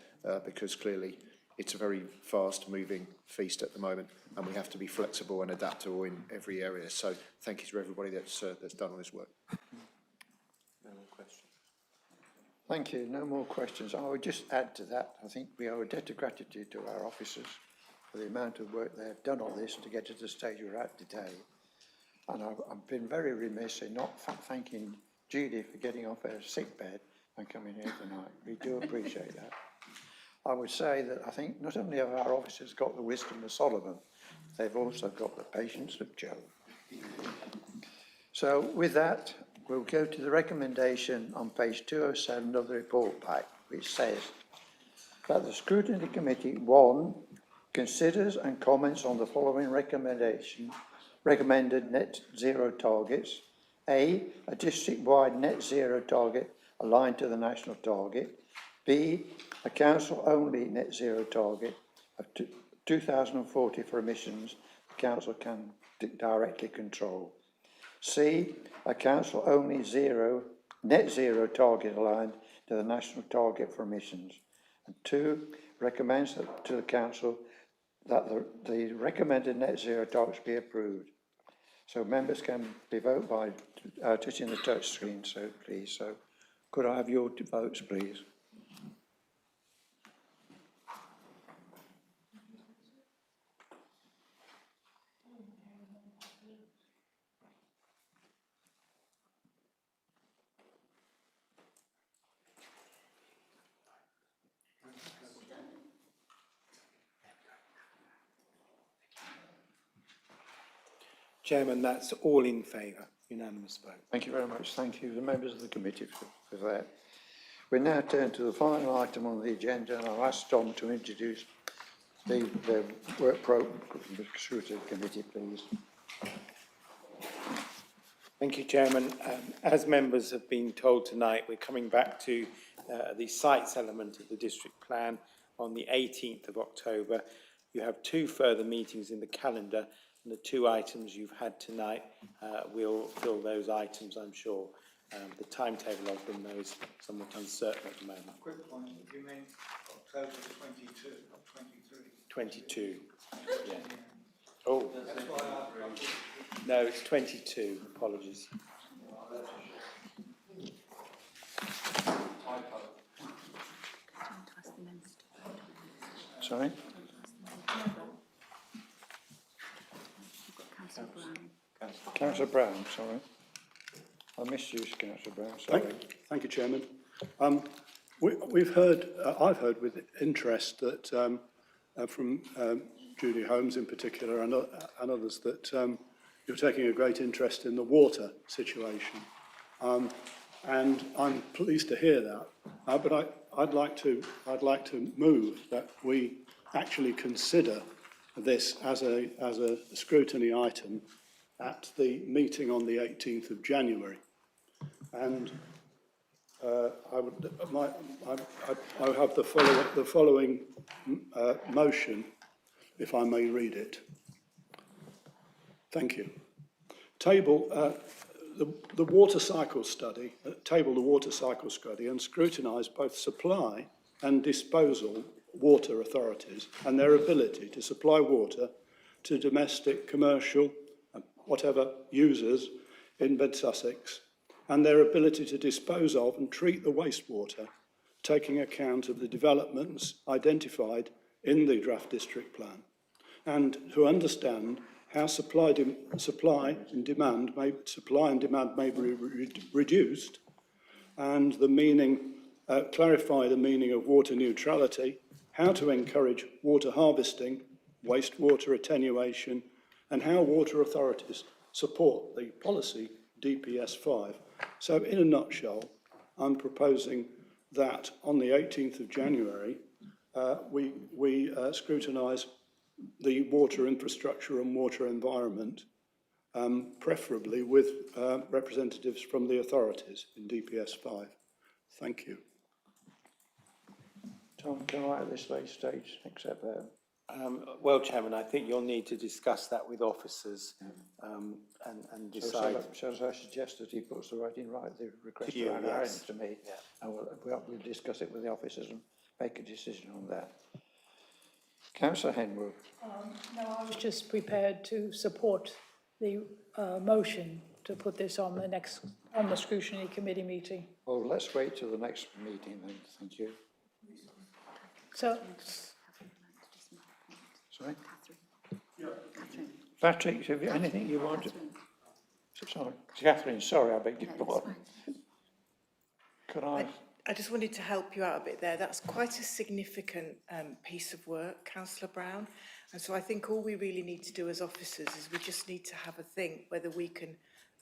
because clearly it's a very fast-moving feast at the moment, and we have to be flexible and adaptable in every area. So thank you to everybody that's done all this work. No more questions. Thank you. No more questions. I would just add to that. I think we owe a debt of gratitude to our officers for the amount of work they have done on this to get to the stage we're at today. And I've been very remiss in not thanking Judy for getting off her sick bed and coming here tonight. We do appreciate that. I would say that I think not only have our officers got the wisdom of Solomon, they've also got the patience of Job. So with that, we'll go to the recommendation on page 207 of the report pack, which says that the Scrutiny Committee, 1, considers and comments on the following recommended net zero targets. A district-wide net zero target aligned to the national target. B, a council-only net zero target of 2040 for emissions the council can directly control. C, a council-only net zero target aligned to the national target for emissions. And 2, recommends to the council that the recommended net zero targets be approved. So members can be voted by touching the touch screen, so please. So could I have your votes, please? Chairman, that's all in favour, unanimous vote. Thank you very much. Thank you, the members of the committee for that. We now turn to the final item on the agenda, and I'll ask Tom to introduce the work programme of the Scrutiny Committee, please. Thank you, Chairman. As members have been told tonight, we're coming back to the sites element of the district plan on the 18th of October. You have 2 further meetings in the calendar, and the 2 items you've had tonight will fill those items, I'm sure. The timetable of them, though, is somewhat uncertain at the moment. Quick point, you mean October 22, not 23? 22. Yeah. Oh. That's why I... No, it's 22. Apologies. Sorry? Councillor Brown, sorry. I missed you, Councillor Brown, sorry. Thank you, Chairman. We've heard, I've heard with interest that from Judy Holmes in particular and others that you're taking a great interest in the water situation. And I'm pleased to hear that. But I'd like to move that we actually consider this as a scrutiny item at the meeting on the 18th of January. And I have the following motion, if I may read it. Thank you. Table the water cycle study, and scrutinise both supply and disposal water authorities and their ability to supply water to domestic, commercial, and whatever users in Mid Sussex, and their ability to dispose of and treat the wastewater, taking account of the developments identified in the draft district plan, and to understand how supply and demand may be reduced, and the meaning, clarify the meaning of water neutrality, how to encourage water harvesting, wastewater attenuation, and how water authorities support the policy DPS 5. So in a nutshell, I'm proposing that on the 18th of January, we scrutinise the water infrastructure and water environment, preferably with representatives from the authorities in DPS 5. Thank you. Tom, can I at this late stage accept that? Well, Chairman, I think you'll need to discuss that with officers and decide. So I suggest that he puts the the request To you, around yes. to me, Yeah. and we'll discuss it with the officers and make a decision on that. Councillor Henwood. No, I was just prepared to support the motion to put this on the scrutiny committee meeting. Well, let's wait till the next meeting then, thank you. So, Sorry? Patrick, have you anything you want to? Sorry, Catherine, sorry, I beg your pardon. Could I? I just wanted to help you out a bit there. That's quite a significant piece of work, Councillor Brown. And so I think all we really need to do as officers is we just need to have a think whether we can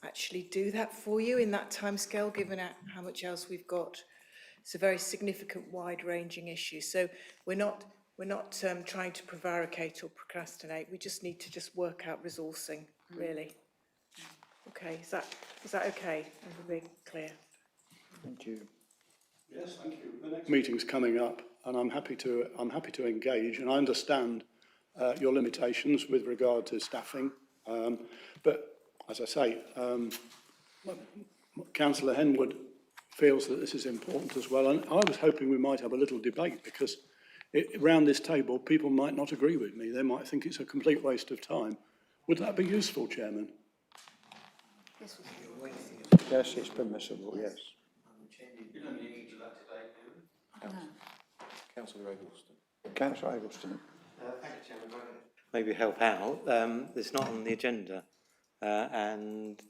actually do that for you in that timescale, given how much else we've got. It's a very significant, wide-ranging issue. So we're not trying to prevaricate or procrastinate. We just need to just work out resourcing, really. Okay, is that okay? Everybody clear? Thank you. Yes, thank you. The next meeting's coming up, and I'm happy to engage, and I understand your limitations with regard to staffing. But as I say, Councillor Henwood feels that this is important as well, and I was hoping we might have a little debate, because around this table people might not agree with me. They might think it's a complete waste of time. Would that be useful, Chairman? Yes, it's permissible, yes. You don't need to do that today, do you? Councillor Eggleston. Councillor Eggleston. Thank you, Chairman. Maybe help out. It's not on the agenda, and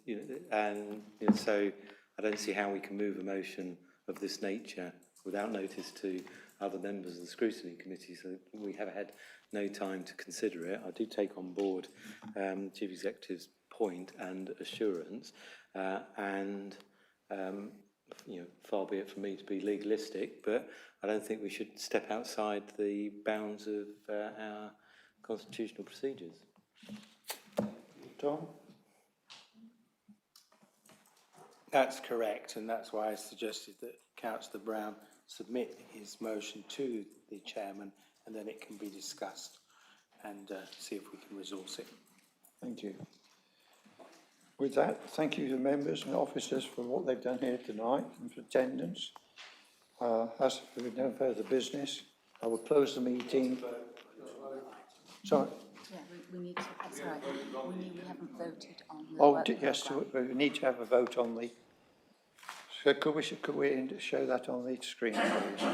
so I don't see how we can move a motion of this nature without notice to other members of the Scrutiny Committee. So we have had no time to consider it. I do take on board Chief Executive's point and assurance, and far be it from me to be legalistic, but I don't think we should step outside the bounds of our constitutional procedures. Tom? That's correct, and that's why I suggested that Councillor Brown submit his motion to the chairman, and then it can be discussed and see if we can resource it. Thank you. With that, thank you to members and officers for what they've done here tonight and for attendance. As with no further business, I will close the meeting. Sorry. Yeah, we need to, that's all right. We haven't voted on the Oh, work yes, programme. we need to have a vote on the. So could we show that on the screen, please?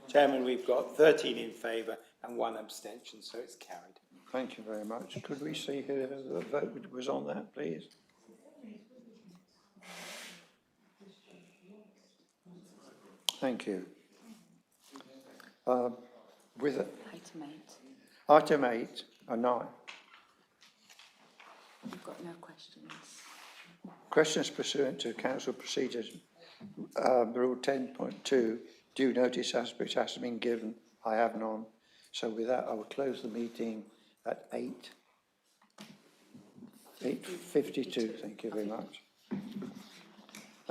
Chairman, we've got 13 in favour and 1 abstention, so it's carried. Thank you very much. Could we see who the vote was on that, please? Thank you. With Item 8. item 8 and 9. We've got no questions. Questions pursuant to Council Procedures Rule 10.2, due notice which has been given. I have none. So with that, I will close the meeting at 8:52. Thank you very much.